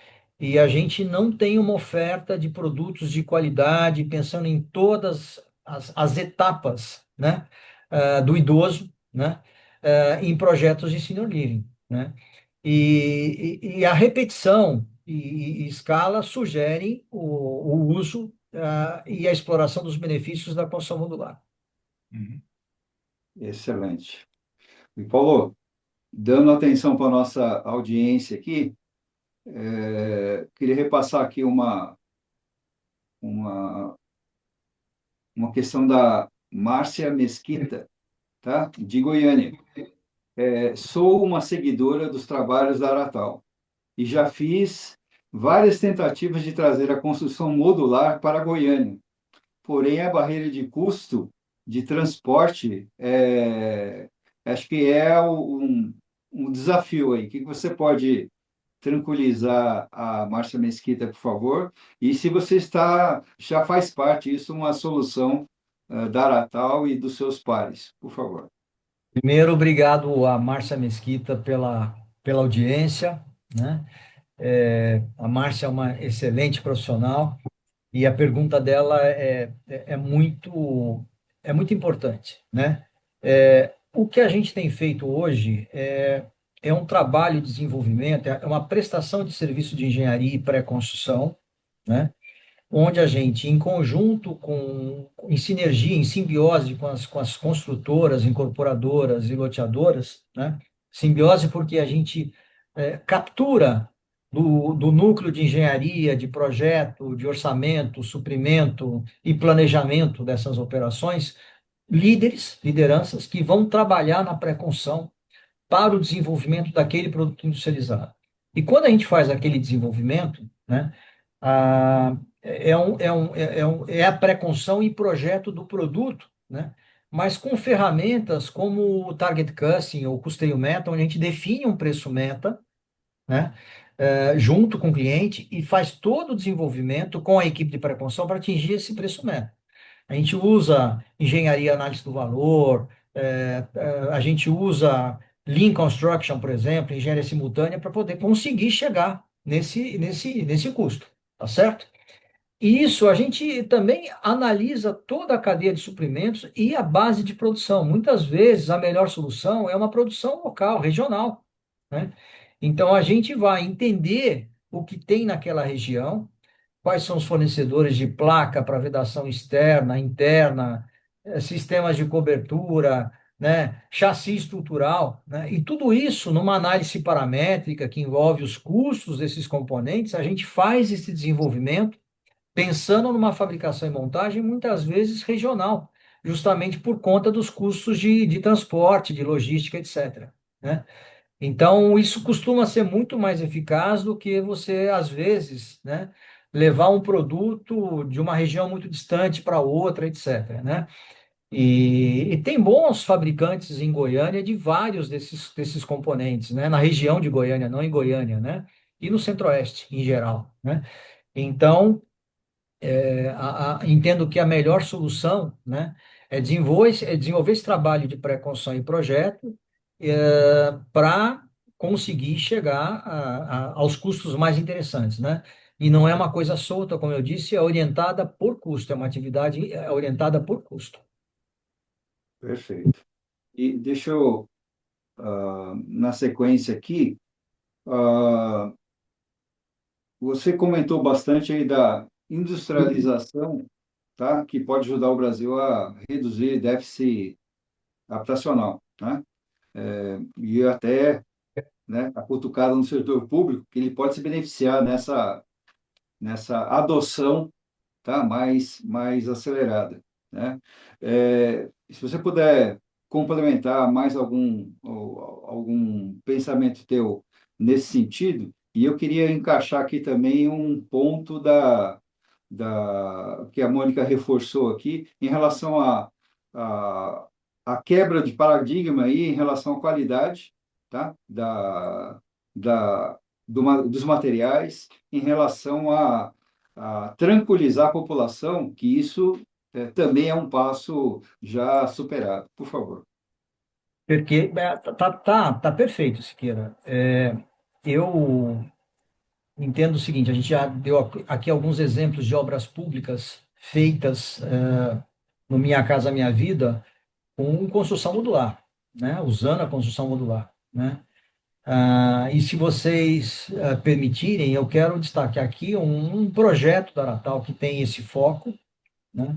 E a gente não tem uma oferta de produtos de qualidade, pensando em todas as etapas, né? Do idoso, né? Em projetos de senior living, né? E a repetição e escala sugerem o uso e a exploração dos benefícios da construção modular. Uhum. Excelente. E, Paulo, dando atenção para a nossa audiência aqui, queria repassar aqui uma, uma questão da Márcia Mesquita, tá? De Goiânia. Sou uma seguidora dos trabalhos da Aratal e já fiz várias tentativas de trazer a construção modular para Goiânia. Porém, a barreira de custo de transporte acho que é um desafio aí. O que você pode tranquilizar a Márcia Mesquita, por favor? E se você já faz parte isso, uma solução da Aratal e dos seus pares, por favor. Primeiro, obrigado a Márcia Mesquita pela audiência, né? A Márcia é uma excelente profissional e a pergunta dela é muito importante, né? O que a gente tem feito hoje é um trabalho de desenvolvimento, é uma prestação de serviço de engenharia e pré-construção, né? Onde a gente, em conjunto em sinergia, em simbiose com as construtoras, incorporadoras e loteadoras, né? Simbiose porque a gente captura do núcleo de engenharia, de projeto, de orçamento, suprimento e planejamento dessas operações, lideranças que vão trabalhar na pré-construção para o desenvolvimento daquele produto industrializado. E quando a gente faz aquele desenvolvimento, né, é a pré-construção e projeto do produto, né, mas com ferramentas como o Target Costing ou Custeio Meta, onde a gente define um preço meta, né, junto com o cliente e faz todo o desenvolvimento com a equipe de pré-construção para atingir esse preço meta. A gente usa engenharia análise do valor, a gente usa Lean Construction, por exemplo, engenharia simultânea, para poder conseguir chegar nesse custo, tá certo? E isso a gente também analisa toda a cadeia de suprimentos e a base de produção. Muitas vezes a melhor solução é uma produção local, regional, né? Então, a gente vai entender o que tem naquela região, quais são os fornecedores de placa para vedação externa, interna, sistemas de cobertura, né, chassi estrutural, né, e tudo isso numa análise paramétrica que envolve os custos desses componentes, a gente faz esse desenvolvimento pensando numa fabricação e montagem muitas vezes regional, justamente por conta dos custos de transporte, de logística, etc. Né? Então, isso costuma ser muito mais eficaz do que você, às vezes, né, levar um produto de uma região muito distante para outra, etc., né? E tem bons fabricantes em Goiânia de vários desses componentes, né? Na região de Goiânia, não em Goiânia, né? E no Centro-Oeste, em geral, né? Então, entendo que a melhor solução, né, é desenvolver esse trabalho de pré-construção e projeto para conseguir chegar aos custos mais interessantes, né? E não é uma coisa solta, como eu disse, é orientada por custo, é uma atividade orientada por custo. Perfeito. E deixa eu, na sequência aqui, ah, você comentou bastante aí da industrialização, tá? Que pode ajudar o Brasil a reduzir déficit habitacional, né? E até, né, a cutucada no setor público, que ele pode se beneficiar nessa adoção, tá? Mais acelerada, né? Se você puder complementar mais algum pensamento teu nesse sentido, e eu queria encaixar aqui também um ponto que a Mônica reforçou aqui em relação a, a quebra de paradigma aí em relação à qualidade, tá? Dos materiais, em relação a tranquilizar a população, que isso também é um passo já superado. Por favor. Porque tá perfeito, Siqueira. Eu entendo o seguinte, a gente já deu aqui alguns exemplos de obras públicas feitas no Minha Casa Minha Vida com construção modular, né? Usando a construção modular, né? E se vocês permitirem, eu quero destacar aqui um projeto da Aratal que tem esse foco, né?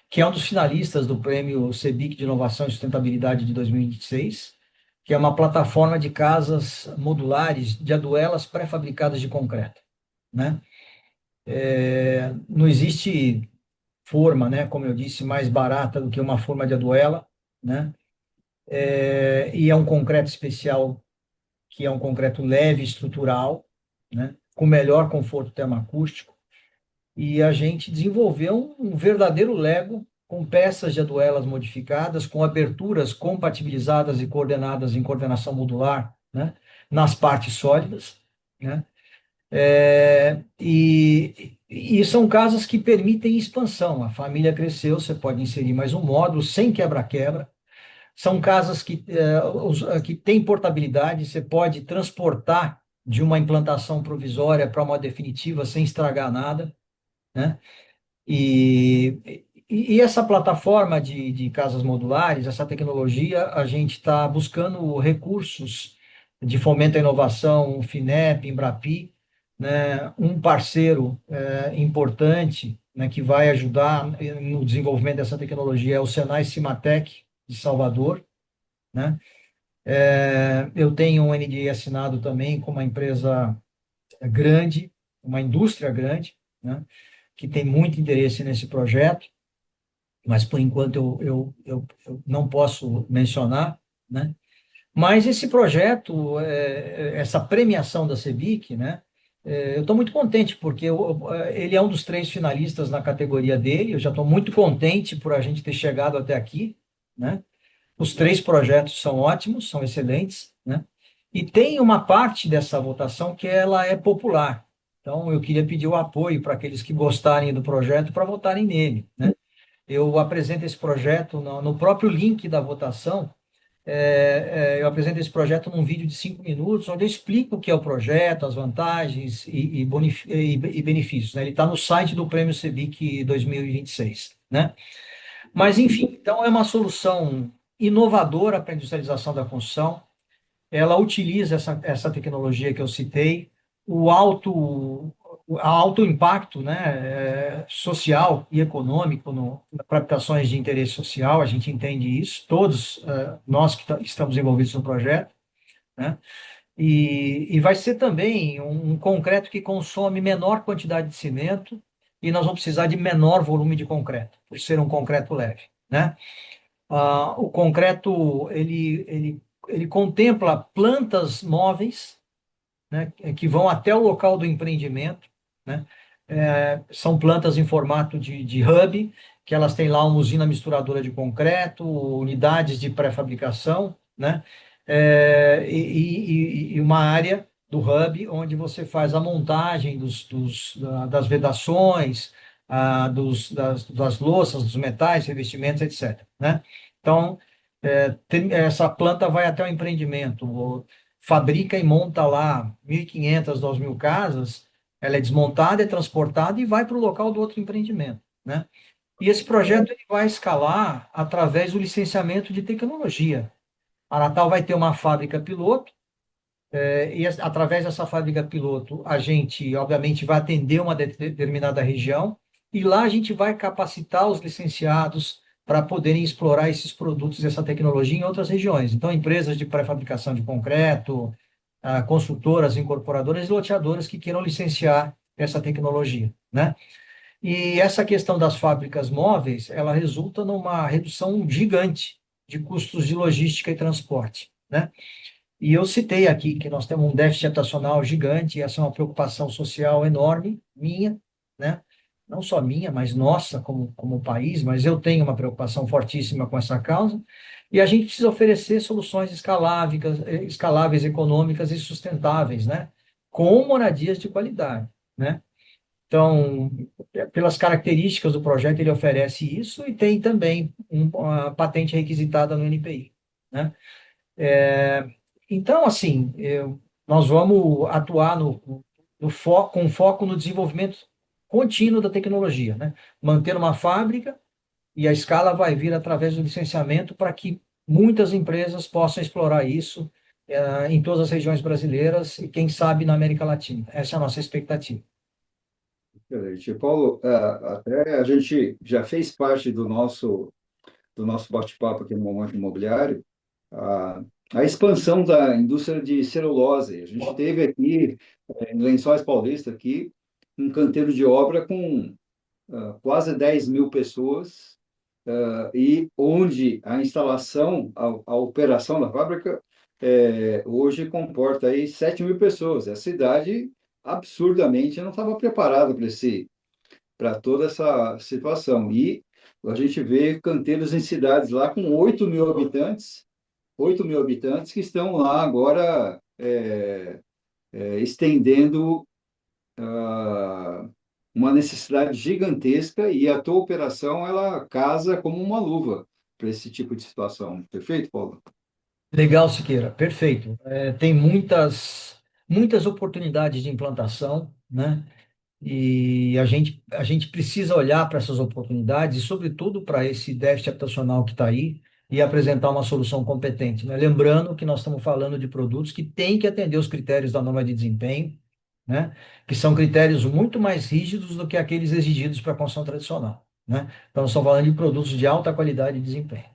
Que é um dos finalistas do Prêmio CEBIC de Inovação e Sustentabilidade de 2026, que é uma plataforma de casas modulares de aduelas pré-fabricadas de concreto, né? Não existe forma, né, como eu disse, mais barata do que uma forma de aduela, né? E é um concreto especial, que é um concreto leve, estrutural, né, com melhor conforto termoacústico, e a gente desenvolveu um verdadeiro Lego com peças de aduelas modificadas, com aberturas compatibilizadas e coordenadas em coordenação modular, né, nas partes sólidas, né, e são casas que permitem expansão. A família cresceu, você pode inserir mais um módulo sem quebra-quebra. São casas que têm portabilidade, você pode transportar de uma implantação provisória para uma definitiva sem estragar nada, né? E essa plataforma de casas modulares, essa tecnologia, a gente está buscando recursos de fomento à inovação, FINEP, Embrapi, né? Um parceiro importante, né, que vai ajudar no desenvolvimento dessa tecnologia é o Senai Cimatec, de Salvador, né? Eu tenho um NDA assinado também com uma empresa grande, uma indústria grande, né, que tem muito interesse nesse projeto, mas por enquanto eu não posso mencionar, né? Mas esse projeto, essa premiação da CEBIC, né? Eu estou muito contente porque ele é um dos 3 finalistas na categoria dele. Eu já estou muito contente por a gente ter chegado até aqui, né? Os 3 projetos são ótimos, são excelentes, né? E tem uma parte dessa votação que ela é popular. Então, eu queria pedir o apoio para aqueles que gostarem do projeto para votarem nele, né? Eu apresento esse projeto no próprio link da votação. Eu apresento esse projeto num vídeo de 5 minutos, onde eu explico o que é o projeto, as vantagens e benefícios, né? Ele está no site do Prêmio CEBIC 2026, né? Mas, enfim, então é uma solução inovadora para a industrialização da construção. ela utiliza essa tecnologia que eu citei, o alto impacto, né, social e econômico para habitações de interesse social, a gente entende isso, todos nós que estamos envolvidos no projeto, né, e vai ser também um concreto que consome menor quantidade de cimento e nós vamos precisar de menor volume de concreto, por ser um concreto leve, né? O concreto, ele contempla plantas móveis, né, que vão até o local do empreendimento, né? São plantas em formato de hub, que elas têm lá uma usina misturadora de concreto, unidades de pré-fabricação, né? E uma área do hub onde você faz a montagem das vedações, das louças, dos metais, revestimentos, etc., né? Então, essa planta vai até o empreendimento, fabrica e monta lá 1.500, 2.000 casas, ela é desmontada, é transportada e vai para o local do outro empreendimento, né? E esse projeto ele vai escalar através do licenciamento de tecnologia. A Natal vai ter uma fábrica piloto, através dessa fábrica piloto, a gente, obviamente, vai atender uma determinada região, e lá a gente vai capacitar os licenciados para poderem explorar esses produtos, essa tecnologia em outras regiões. Então, empresas de pré-fabricação de concreto, construtoras, incorporadoras e loteadoras que queiram licenciar essa tecnologia, né? E essa questão das fábricas móveis, ela resulta numa redução gigante de custos de logística e transporte, né? E eu citei aqui que nós temos um déficit habitacional gigante, e essa é uma preocupação social enorme, minha, né? Não só minha, mas nossa, como país, mas eu tenho uma preocupação fortíssima com essa causa, e a gente precisa oferecer soluções escaláveis, econômicas e sustentáveis, né? Com moradias de qualidade, né? Então, pelas características do projeto, ele oferece isso e tem também uma patente requisitada no NPI, né? Então, assim, nós vamos atuar com foco no desenvolvimento contínuo da tecnologia, né? Manter uma fábrica e a escala vai vir através do licenciamento para que muitas empresas possam explorar isso, em todas as regiões brasileiras e, quem sabe, na América Latina. Essa é a nossa expectativa. Excelente. Paulo, até a gente já fez parte do nosso bate-papo aqui no Momento Imobiliário, a, a expansão da indústria de celulose. A gente teve aqui, em Lençóis Paulista, aqui, um canteiro de obra com quase 10.000 pessoas, e onde a instalação, a operação da fábrica, hoje comporta aí 7.000 pessoas. A cidade absurdamente não estava preparada para toda essa situação. E a gente vê canteiros em cidades lá com 8.000 habitantes que estão lá agora estendendo uma necessidade gigantesca, e a tua operação ela casa como uma luva para esse tipo de situação. Perfeito, Paulo? Legal, Siqueira, perfeito. Tem muitas oportunidades de implantação, né? E a gente precisa olhar para essas oportunidades e, sobretudo, para esse déficit habitacional que está aí e apresentar uma solução competente, né? Lembrando que nós estamos falando de produtos que têm que atender os critérios da norma de desempenho, né? Que são critérios muito mais rígidos do que aqueles exigidos para a construção tradicional, né? Então, nós estamos falando de produtos de alta qualidade e desempenho.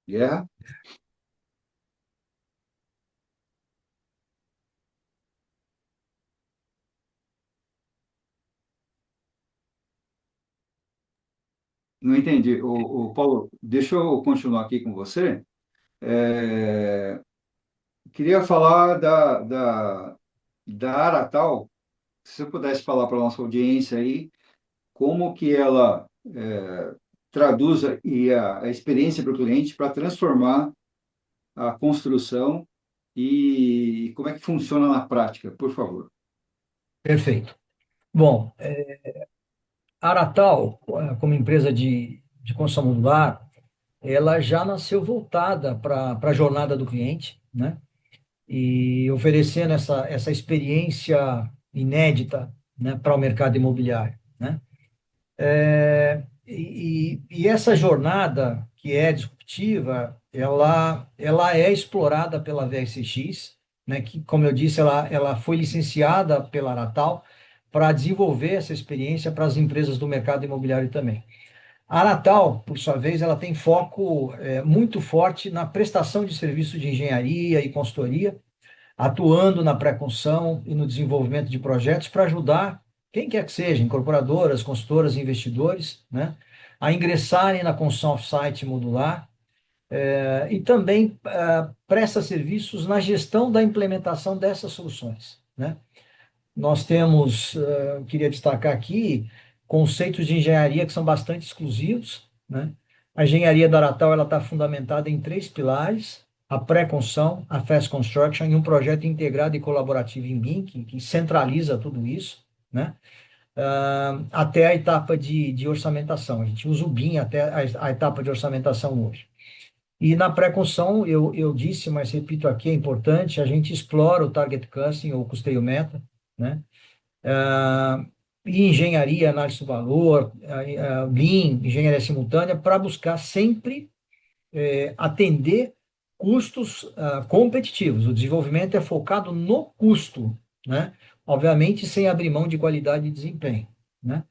Guerra? Não entendi. Paulo, deixa eu continuar aqui com você. É, queria falar da Aratal. Se você pudesse falar para a nossa audiência aí, como que ela traduz a experiência para o cliente para transformar a construção, e como é que funciona na prática, por favor. Perfeito. Bom, a Aratal, como empresa de construção modular, ela já nasceu voltada para a jornada do cliente, né? E oferecendo essa experiência inédita, né, para o mercado imobiliário, né? E essa jornada, que é disruptiva, ela é explorada pela VSX, né, que, como eu disse, ela foi licenciada pela Aratal para desenvolver essa experiência para as empresas do mercado imobiliário também. A Aratal, por sua vez, ela tem foco muito forte na prestação de serviços de engenharia e consultoria, atuando na pré-construção e no desenvolvimento de projetos para ajudar quem quer que seja, incorporadoras, consultoras, investidores, né, a ingressarem na construção off-site modular e também presta serviços na gestão da implementação dessas soluções, né? Nós temos, queria destacar aqui, conceitos de engenharia que são bastante exclusivos, né? A engenharia da Aratal ela está fundamentada em três pilares: a pré-construção, a fast construction e um projeto integrado e colaborativo em BIM, que centraliza tudo isso, né? Até a etapa de orçamentação. A gente usa o BIM até a etapa de orçamentação hoje. E na pré-construção, eu disse, mas repito aqui, é importante, a gente explora o target costing ou custeio meta, né? ah, e engenharia, análise do valor, Lean, engenharia simultânea, para buscar sempre atender custos competitivos. O desenvolvimento é focado no custo, né? Obviamente, sem abrir mão de qualidade e desempenho, né?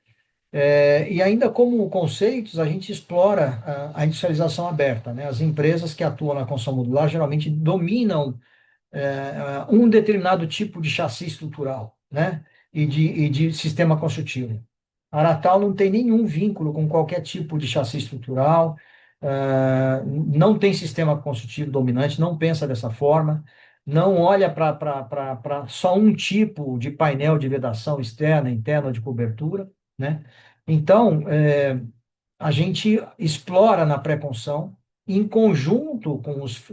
E ainda como conceitos, a gente explora a industrialização aberta, né? As empresas que atuam na construção modular geralmente dominam um determinado tipo de chassi estrutural, né? E de sistema construtivo. A Aratal não tem nenhum vínculo com qualquer tipo de chassi estrutural, não tem sistema construtivo dominante, não pensa dessa forma, não olha para só um tipo de painel de vedação externa, interna ou de cobertura, né? Então, a gente explora na pré-construção, em conjunto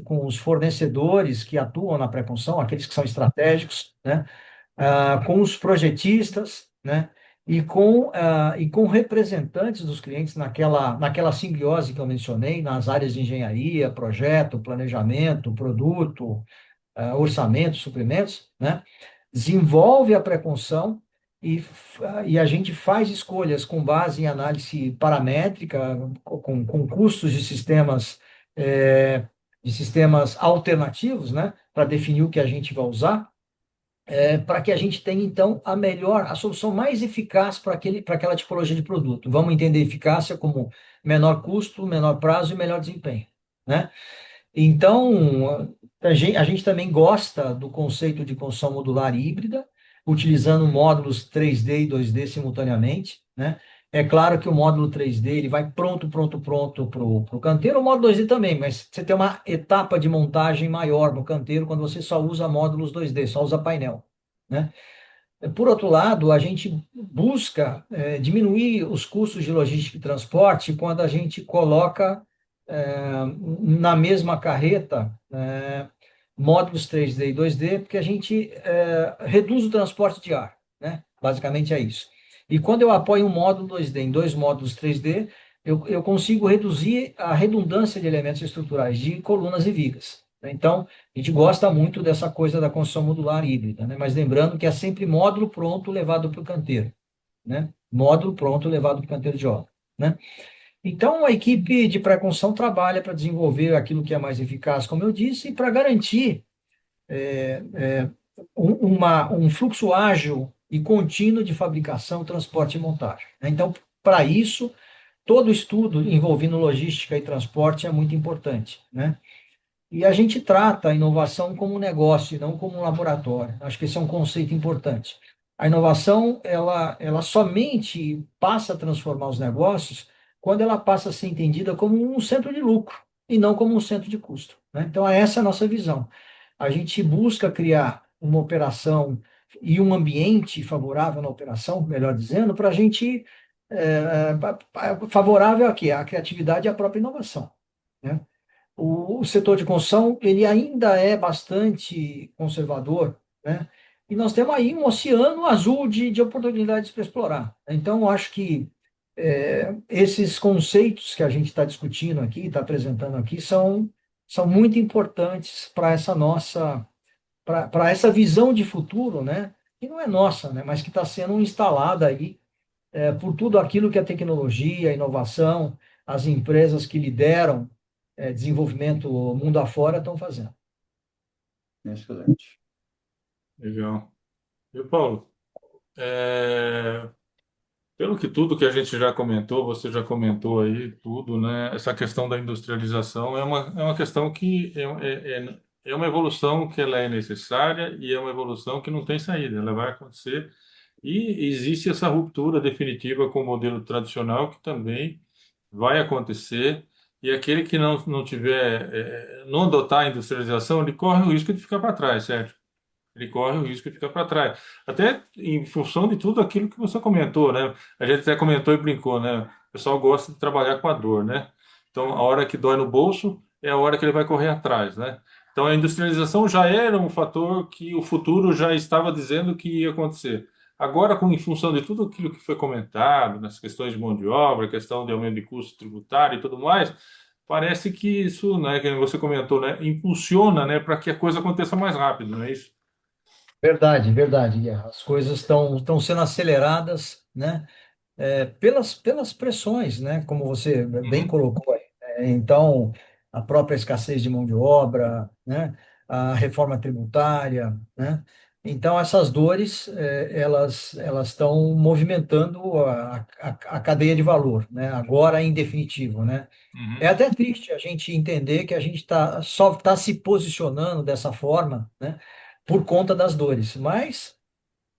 com os fornecedores que atuam na pré-construção, aqueles que são estratégicos, né? Com os projetistas, né? E com representantes dos clientes naquela simbiose que eu mencionei, nas áreas de engenharia, projeto, planejamento, produto, orçamento, suprimentos, né? Desenvolve a pré-construção e a gente faz escolhas com base em análise paramétrica, com custos de sistemas alternativos, né? Para definir o que a gente vai usar, para que a gente tenha, então, a solução mais eficaz para aquela tipologia de produto. Vamos entender eficácia como menor custo, menor prazo e melhor desempenho, né? Então, a gente também gosta do conceito de construção modular híbrida, utilizando módulos 3D e 2D simultaneamente, né? É claro que o módulo 3D ele vai pronto para o canteiro, o módulo 2D também, mas você tem uma etapa de montagem maior no canteiro quando você só usa módulos 2D, só usa painel, né? Por outro lado, a gente busca diminuir os custos de logística e transporte quando a gente coloca na mesma carreta módulos 3D e 2D, porque a gente reduz o transporte de ar, né? Basicamente é isso. E quando eu apoio um módulo 2D em dois módulos 3D, eu consigo reduzir a redundância de elementos estruturais, de colunas e vigas. Então, a gente gosta muito dessa coisa da construção modular híbrida, né? Mas lembrando que é sempre módulo pronto levado para o canteiro, né? Módulo pronto levado para o canteiro de obra, né? Então, a equipe de pré-construção trabalha para desenvolver aquilo que é mais eficaz, como eu disse, e para garantir um fluxo ágil e contínuo de fabricação, transporte e montagem, né? Então, para isso, todo estudo envolvendo logística e transporte é muito importante, né? E a gente trata a inovação como um negócio e não como um laboratório. Acho que esse é um conceito importante. A inovação, ela somente passa a transformar os negócios quando ela passa a ser entendida como um centro de lucro e não como um centro de custo, né? Então, essa é a nossa visão. A gente busca criar uma operação e um ambiente favorável na operação, melhor dizendo, para a gente, favorável a quê? A criatividade e a própria inovação, né? O setor de construção, ele ainda é bastante conservador, né? E nós temos aí um oceano azul de oportunidades para explorar. Então, eu acho que esses conceitos que a gente está discutindo aqui, está apresentando aqui, são muito importantes para essa visão de futuro, né? Que não é nossa, né? Mas que está sendo instalada aí por tudo aquilo que a tecnologia, a inovação, as empresas que lideram desenvolvimento mundo afora estão fazendo. Excelente. Legal. E Paulo, é, pelo que tudo que a gente já comentou, você já comentou aí tudo, né? Essa questão da industrialização é uma questão que é uma evolução que ela é necessária e é uma evolução que não tem saída, ela vai acontecer. E existe essa ruptura definitiva com o modelo tradicional que também vai acontecer. E aquele que não tiver, não adotar a industrialização, ele corre o risco de ficar para trás, certo? Ele corre o risco de ficar para trás. Até em função de tudo aquilo que você comentou, né? A gente até comentou e brincou, né? O pessoal gosta de trabalhar com a dor, né? Então, a hora que dói no bolso é a hora que ele vai correr atrás, né? Então, a industrialização já era um fator que o futuro já estava dizendo que ia acontecer. Agora, em função de tudo aquilo que foi comentado, nas questões de mão de obra, questão de aumento de custo tributário e tudo mais, parece que isso, né, que você comentou, né, impulsiona, né, para que a coisa aconteça mais rápido, não é isso? Verdade, verdade, Guerra. As coisas estão sendo aceleradas, né? Pelas pressões, né? Como você bem Uhum, colocou aí. Então, a própria escassez de mão de obra, né? A reforma tributária, né? Então, essas dores, elas estão movimentando a cadeia de valor, né? Agora, em definitivo, né? É uhum. até triste a gente entender que a gente só está se posicionando dessa forma, né? Por conta das dores, mas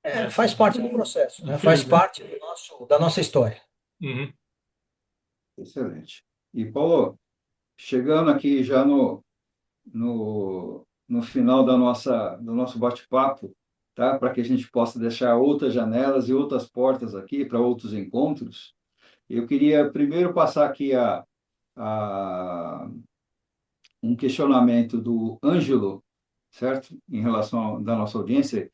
É, faz parte do processo, né? Faz infelizmente. parte da nossa história. Uhum, Excelente. E, Paulo, chegando aqui já no final do nosso bate-papo, tá? Para que a gente possa deixar outras janelas e outras portas aqui para outros encontros, eu queria primeiro passar aqui a um questionamento do Ângelo, certo? Em relação da nossa audiência.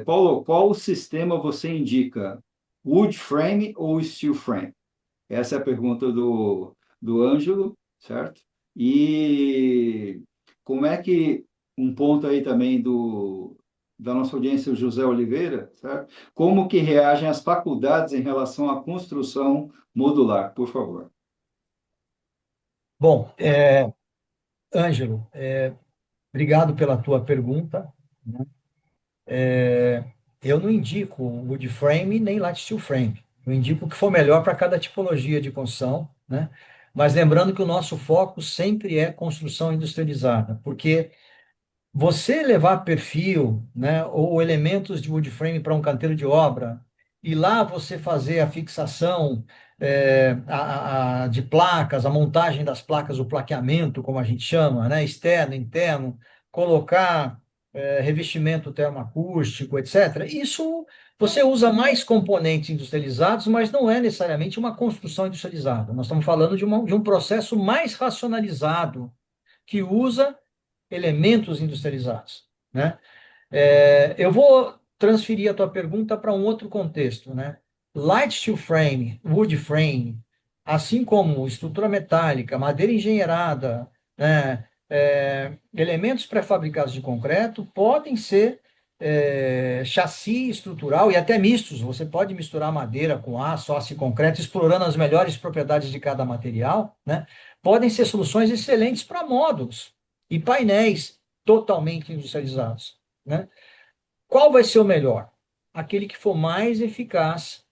Paulo, qual sistema você indica? Wood frame ou steel frame? Essa é a pergunta do Ângelo, certo? E como é que, um ponto aí também da nossa audiência, o José Oliveira, certo? Como que reagem as faculdades em relação à construção modular, por favor? Bom, Ângelo, obrigado pela tua pergunta, né? Eu não indico wood frame nem light steel frame. Eu indico o que for melhor para cada tipologia de construção, né? Mas lembrando que o nosso foco sempre é construção industrializada, porque você levar perfil, né, ou elementos de wood frame para um canteiro de obra e lá você fazer a fixação de placas, a montagem das placas, o plaqueamento, como a gente chama, né, externo, interno, colocar revestimento termoacústico, etc. Isso você usa mais componentes industrializados, mas não é necessariamente uma construção industrializada. Nós estamos falando de um processo mais racionalizado que usa elementos industrializados, né? Eu vou transferir a tua pergunta para um outro contexto, né? Light steel frame, wood frame, assim como estrutura metálica, madeira engenheirada, né? Elementos pré-fabricados de concreto podem ser chassi estrutural e até mistos. Você pode misturar madeira com aço e concreto, explorando as melhores propriedades de cada material, né? Podem ser soluções excelentes para módulos e painéis totalmente industrializados, né? Qual vai ser o melhor? Aquele que for mais eficaz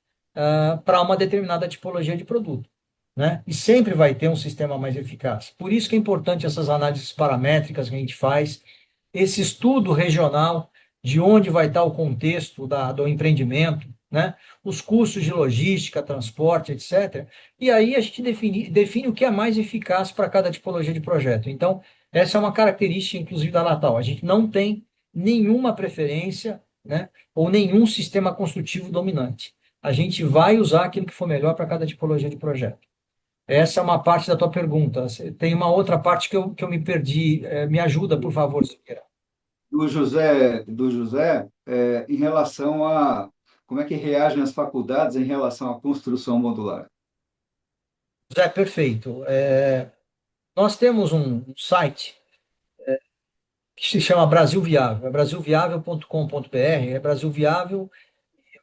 para uma determinada tipologia de produto, né? E sempre vai ter um sistema mais eficaz. Por isso que é importante essas análises paramétricas que a gente faz, esse estudo regional de onde vai estar o contexto do empreendimento, né? Os custos de logística, transporte, etc. E aí a gente define o que é mais eficaz para cada tipologia de projeto. Então, essa é uma característica, inclusive, da Natal. A gente não tem nenhuma preferência, né, ou nenhum sistema construtivo dominante. A gente vai usar aquilo que for melhor para cada tipologia de projeto. Essa é uma parte da tua pergunta. Tem uma outra parte que eu me perdi. Me ajuda, por favor, Siqueira. Do José, em relação a como é que reagem as faculdades em relação à construção modular. Zé, perfeito. Nós temos um site que se chama Brasil Viável, é brasilviável.com.br, é Brasil Viável,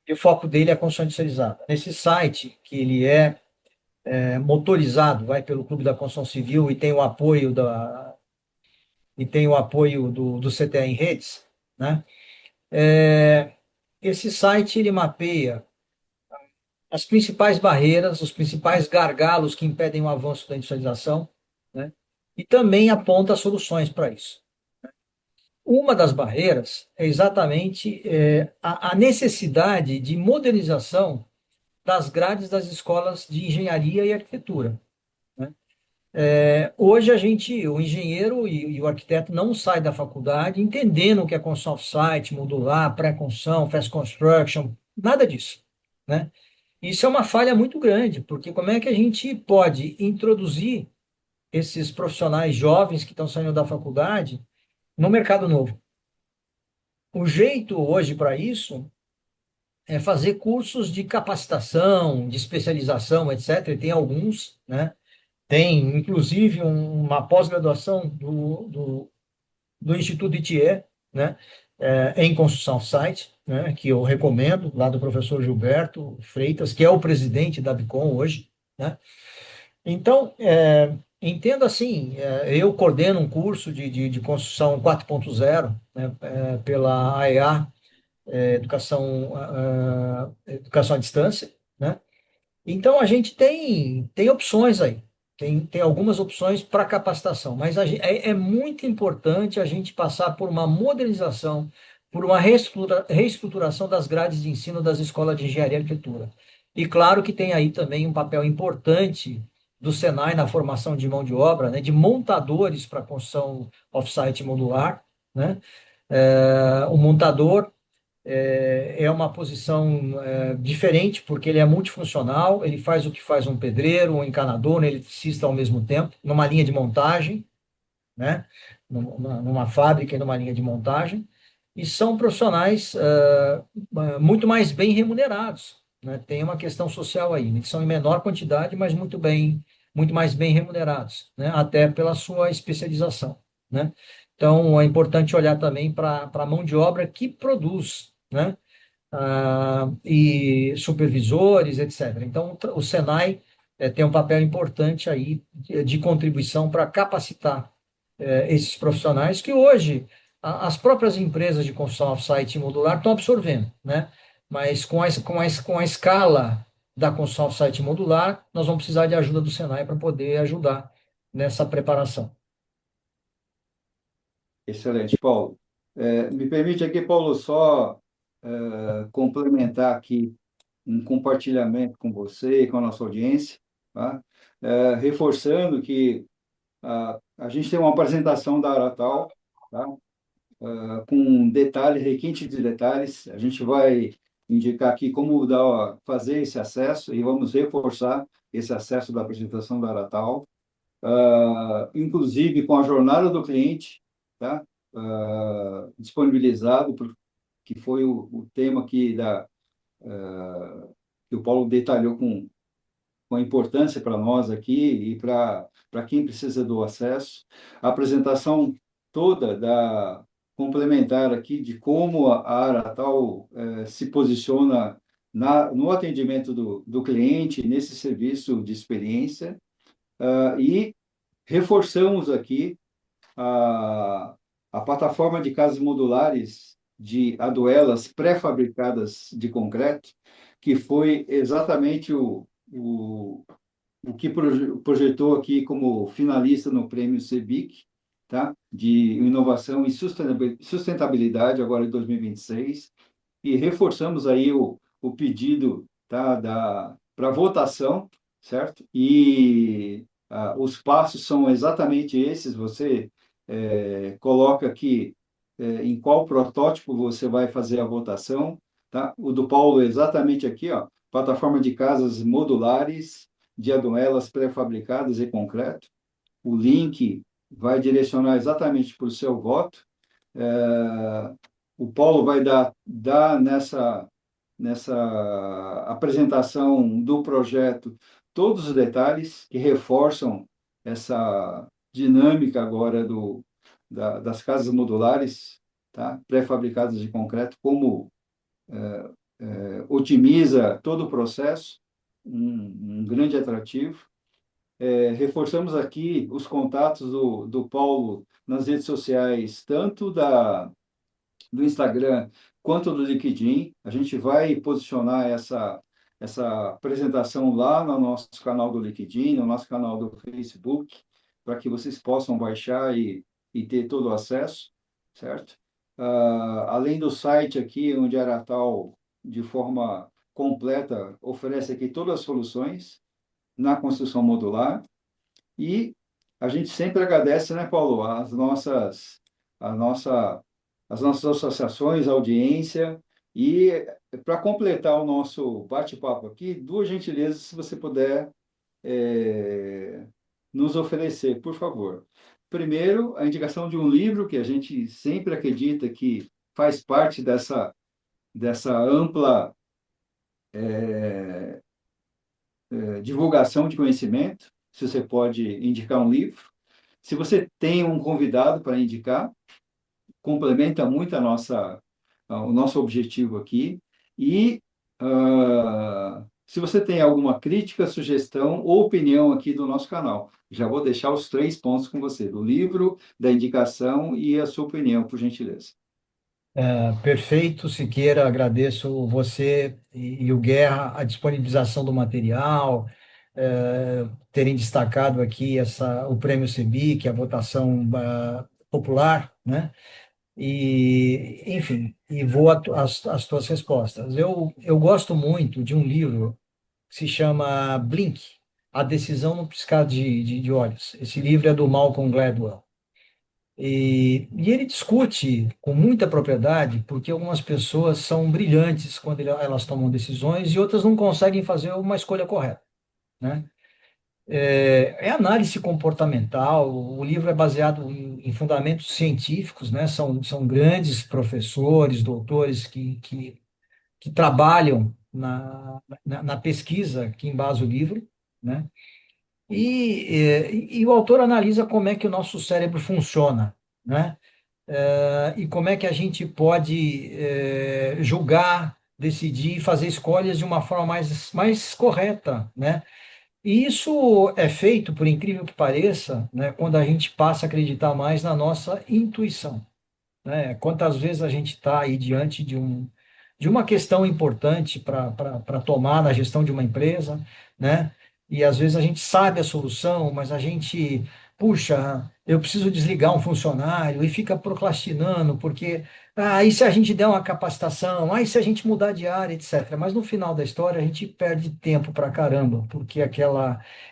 e o foco dele é a construção industrializada. Nesse site, que ele é motorizado, vai pelo Clube da Construção Civil e tem o apoio do CTA em redes, né? É, esse site ele mapeia as principais barreiras, os principais gargalos que impedem o avanço da industrialização, né? E também aponta soluções para isso. Uma das barreiras é exatamente a necessidade de modernização das grades das escolas de engenharia e arquitetura, né? Hoje o engenheiro e o arquiteto não sai da faculdade entendendo o que é construção off-site, modular, pré-construção, fast construction, nada disso, né? Isso é uma falha muito grande, porque como é que a gente pode introduzir esses profissionais jovens que estão saindo da faculdade no mercado novo? O jeito hoje para isso é fazer cursos de capacitação, de especialização, etc. E tem alguns, né? Tem, inclusive, uma pós-graduação do Instituto Itier, né? Em construção site, né? Que eu recomendo, lá do professor Gilberto Freitas, que é o presidente da Bicom hoje, né? Então, entendo assim, eu coordeno um curso de construção 4.0, né? Pela AEA, educação à distância, né? Então, a gente tem opções aí, tem algumas opções para capacitação, mas é muito importante a gente passar por uma modernização, por uma reestruturação das grades de ensino das escolas de engenharia e arquitetura. E claro que tem aí também um papel importante do Senai na formação de mão de obra, né, de montadores para construção off-site modular, né? O montador é uma posição diferente, porque ele é multifuncional, ele faz o que faz um pedreiro, um encanador, um eletricista ao mesmo tempo, numa linha de montagem, né? Numa fábrica e numa linha de montagem, e são profissionais muito mais bem remunerados, né? Tem uma questão social aí, eles são em menor quantidade, mas muito mais bem remunerados, né? Até pela sua especialização, né? Então, é importante olhar também para a mão de obra que produz, né? E supervisores, etc. Então, o Senai tem um papel importante aí de contribuição para capacitar esses profissionais que hoje as próprias empresas de construção off-site e modular estão absorvendo, né? Mas com a escala da construção off-site modular, nós vamos precisar de ajuda do Senai para poder ajudar nessa preparação. Excelente, Paulo. Me permite aqui, Paulo, só complementar aqui um compartilhamento com você e com a nossa audiência, tá? Reforçando que a gente tem uma apresentação da Aratal, tá? Com detalhes, requinte de detalhes. A gente vai indicar aqui como fazer esse acesso e vamos reforçar esse acesso da apresentação da Aratal, inclusive com a jornada do cliente, tá? Disponibilizado, que foi o tema que o Paulo detalhou com a importância para nós aqui e para quem precisa do acesso. A apresentação toda da complementar aqui de como a Aratal se posiciona no atendimento do cliente, nesse serviço de experiência, e reforçamos aqui a, a plataforma de casas modulares de aduelas pré-fabricadas de concreto, que foi exatamente o que projetou aqui como finalista no prêmio CEBIC, tá? De inovação e sustentabilidade, agora em 2026, e reforçamos aí o pedido, tá? Para votação, certo? E os passos são exatamente esses, você coloca aqui em qual protótipo você vai fazer a votação, tá? O do Paulo é exatamente aqui, ó, plataforma de casas modulares de aduelas pré-fabricadas e concreto. O link vai direcionar exatamente para o seu voto. O Paulo vai dar nessa apresentação do projeto todos os detalhes que reforçam essa dinâmica agora das casas modulares, tá? Pré-fabricadas de concreto, como otimiza todo o processo, um grande atrativo. Reforçamos aqui os contatos do Paulo nas redes sociais, tanto do Instagram quanto do LinkedIn. A gente vai posicionar essa apresentação lá no nosso canal do LinkedIn, no nosso canal do Facebook, para que vocês possam baixar e ter todo o acesso, certo? Além do site aqui, onde a Aratal, de forma completa, oferece aqui todas as soluções na construção modular. E a gente sempre agradece, né, Paulo, a nossa, as nossas associações, a audiência. E para completar o nosso bate-papo aqui, duas gentilezas, se você puder nos oferecer, por favor. Primeiro, a indicação de um livro que a gente sempre acredita que faz parte dessa ampla divulgação de conhecimento. Se você pode indicar um livro. Se você tem um convidado para indicar, complementa muito o nosso objetivo aqui. E se você tem alguma crítica, sugestão ou opinião aqui do nosso canal, já vou deixar os 3 pontos com você, do livro, da indicação e a sua opinião, por gentileza. Perfeito, Siqueira, agradeço você e o Guerra a disponibilização do material, terem destacado aqui o Prêmio CEBIC, a votação popular, né? E, enfim, e vou às tuas respostas. Eu gosto muito de um livro que se chama Blink, A Decisão no Piscar de Olhos. Esse livro é do Malcolm Gladwell. E ele discute com muita propriedade porque algumas pessoas são brilhantes quando elas tomam decisões e outras não conseguem fazer uma escolha correta, né? É análise comportamental, o livro é baseado em fundamentos científicos, né? São grandes professores, doutores que trabalham na pesquisa que embasa o livro, né? E o autor analisa como é que o nosso cérebro funciona, né? E como é que a gente pode julgar, decidir, fazer escolhas de uma forma mais correta, né? E isso é feito, por incrível que pareça, né, quando a gente passa a acreditar mais na nossa intuição, né? Quantas vezes a gente está aí diante de uma questão importante para tomar na gestão de uma empresa, né? E às vezes a gente sabe a solução, mas a gente, puxa, eu preciso desligar um funcionário e fica procrastinando, porque aí se a gente der uma capacitação, aí se a gente mudar de área, etc. Mas no final da história a gente perde tempo para caramba, porque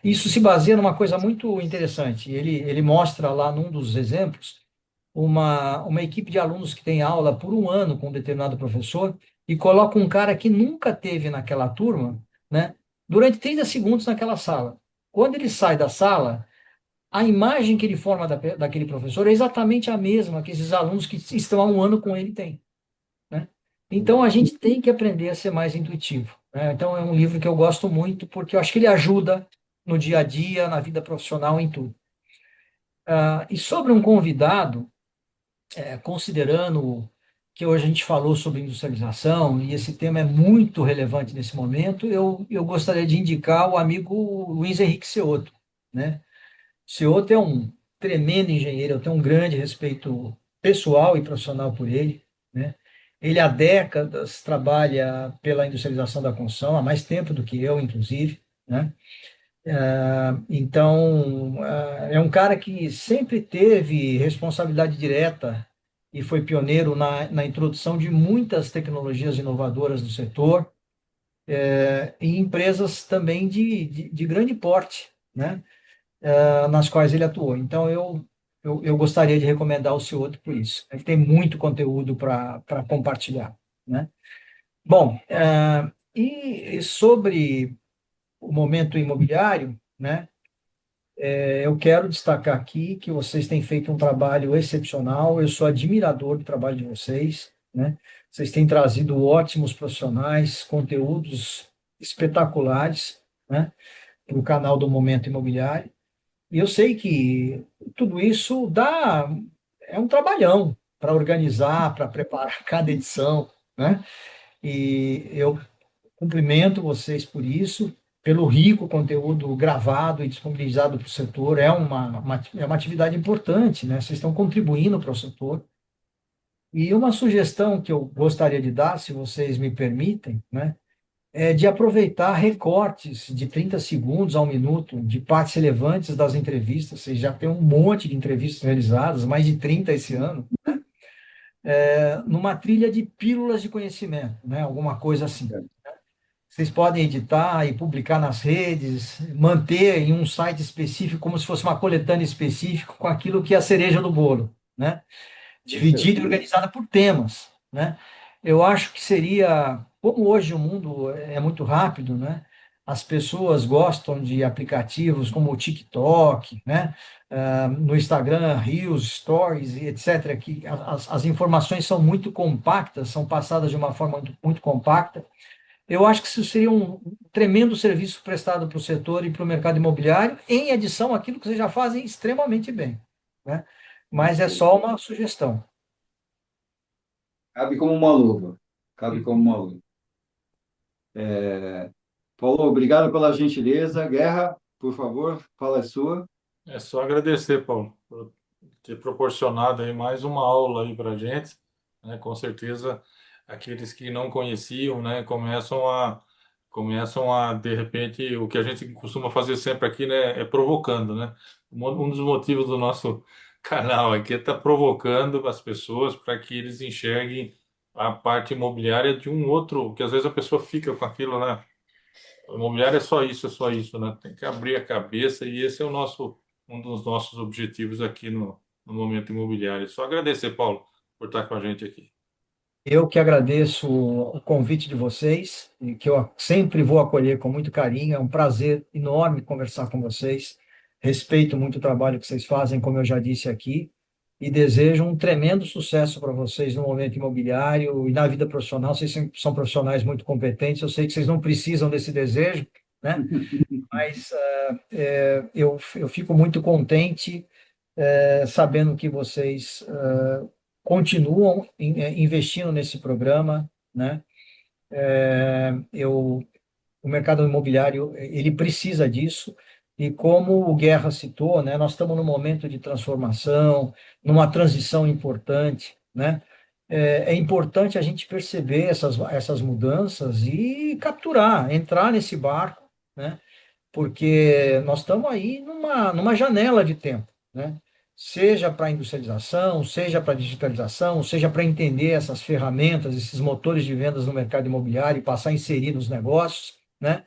isso se baseia numa coisa muito interessante. Ele mostra lá num dos exemplos uma equipe de alunos que tem aula por um ano com um determinado professor e coloca um cara que nunca teve naquela turma, né, durante 30 segundos naquela sala. Quando ele sai da sala, a imagem que ele forma daquele professor é exatamente a mesma que esses alunos que estão há um ano com ele têm, né? Então a gente tem que aprender a ser mais intuitivo, né? Então é um livro que eu gosto muito porque eu acho que ele ajuda no dia a dia, na vida profissional, em tudo. E sobre um convidado, considerando que hoje a gente falou sobre industrialização e esse tema é muito relevante nesse momento, eu gostaria de indicar o amigo Luiz Henrique Cioto, né? Cioto é um tremendo engenheiro, eu tenho um grande respeito pessoal e profissional por ele, né? Ele há décadas trabalha pela industrialização da construção, há mais tempo do que eu, inclusive, né? Então, é um cara que sempre teve responsabilidade direta e foi pioneiro na introdução de muitas tecnologias inovadoras do setor, e empresas também de grande porte, né? Nas quais ele atuou. Então, eu gostaria de recomendar o Cioto por isso. Ele tem muito conteúdo para compartilhar, né? Bom, e sobre o momento imobiliário, né? Eu quero destacar aqui que vocês têm feito um trabalho excepcional. Eu sou admirador do trabalho de vocês, né? Vocês têm trazido ótimos profissionais, conteúdos espetaculares, né, para o canal do Momento Imobiliário. E eu sei que tudo isso é um trabalhão para organizar, para preparar cada edição, né? E eu cumprimento vocês por isso, pelo rico conteúdo gravado e disponibilizado para o setor. É uma atividade importante, né? Vocês estão contribuindo para o setor. E uma sugestão que eu gostaria de dar, se vocês me permitem, né, é de aproveitar recortes de 30 segundos a um minuto de partes relevantes das entrevistas. Vocês já têm um monte de entrevistas realizadas, mais de 30 esse ano, numa trilha de pílulas de conhecimento, né, alguma coisa assim. Vocês podem editar e publicar nas redes, manter em um site específico, como se fosse uma coletânea específica, com aquilo que é a cereja do bolo, né? Dividida e organizada por temas, né? Eu acho que seria, como hoje o mundo é muito rápido, né? As pessoas gostam de aplicativos como o TikTok, né? No Instagram, Reels, Stories, e etc., que as informações são muito compactas, são passadas de uma forma muito compacta. Eu acho que isso seria um tremendo serviço prestado para o setor e para o mercado imobiliário, em adição àquilo que vocês já fazem extremamente bem, né? Mas é só uma sugestão. Cabe como uma luva. Cabe como uma luva. Paulo, obrigado pela gentileza. Guerra, por favor, fala a sua. É só agradecer, Paulo, por ter proporcionado aí mais uma aula aí para a gente, né? Com certeza, aqueles que não conheciam, né, começam a, de repente, o que a gente costuma fazer sempre aqui, né, é provocando, né? Um dos motivos do nosso canal aqui é estar provocando as pessoas para que eles enxerguem a parte imobiliária de um outro, que às vezes a pessoa fica com aquilo, né? O imobiliário é só isso, né? Tem que abrir a cabeça e esse é um dos nossos objetivos aqui no Momento Imobiliário. Só agradecer, Paulo, por estar com a gente aqui. Eu que agradeço o convite de vocês, e que eu sempre vou acolher com muito carinho. É um prazer enorme conversar com vocês. Respeito muito o trabalho que vocês fazem, como eu já disse aqui, e desejo um tremendo sucesso para vocês no momento imobiliário e na vida profissional. Vocês são profissionais muito competentes. Eu sei que vocês não precisam desse desejo, né? Mas eu fico muito contente sabendo que vocês continuam investindo nesse programa, né? O mercado imobiliário ele precisa disso e como o Guerra citou, né? Nós estamos num momento de transformação, numa transição importante, né? É importante a gente perceber essas mudanças e capturar, entrar nesse barco, né? Porque nós estamos aí numa janela de tempo, né? Seja para industrialização, seja para digitalização, seja para entender essas ferramentas, esses motores de vendas no mercado imobiliário e passar a inserir nos negócios, né?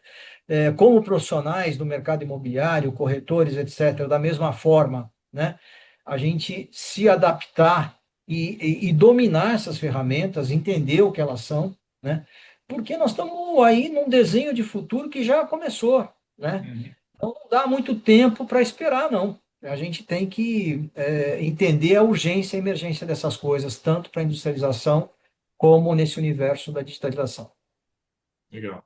Como profissionais do mercado imobiliário, corretores, etc., da mesma forma, né? A gente se adaptar e dominar essas ferramentas, entender o que elas são, né? Porque nós estamos aí num desenho de futuro que já começou, né? Uhum. Então, não dá muito tempo para esperar, não. A gente tem que entender a urgência e a emergência dessas coisas, tanto para a industrialização como nesse universo da digitalização. Legal.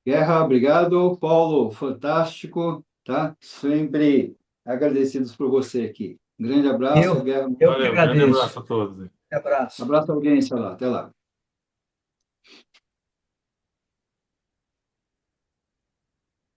Guerra, obrigado. Paulo, fantástico, tá? Sempre agradecidos por você aqui. Um grande abraço, Eu, Guerra. eu que Valeu, grande agradeço. abraço a todos. Abraço. Abraço à audiência lá. Até lá.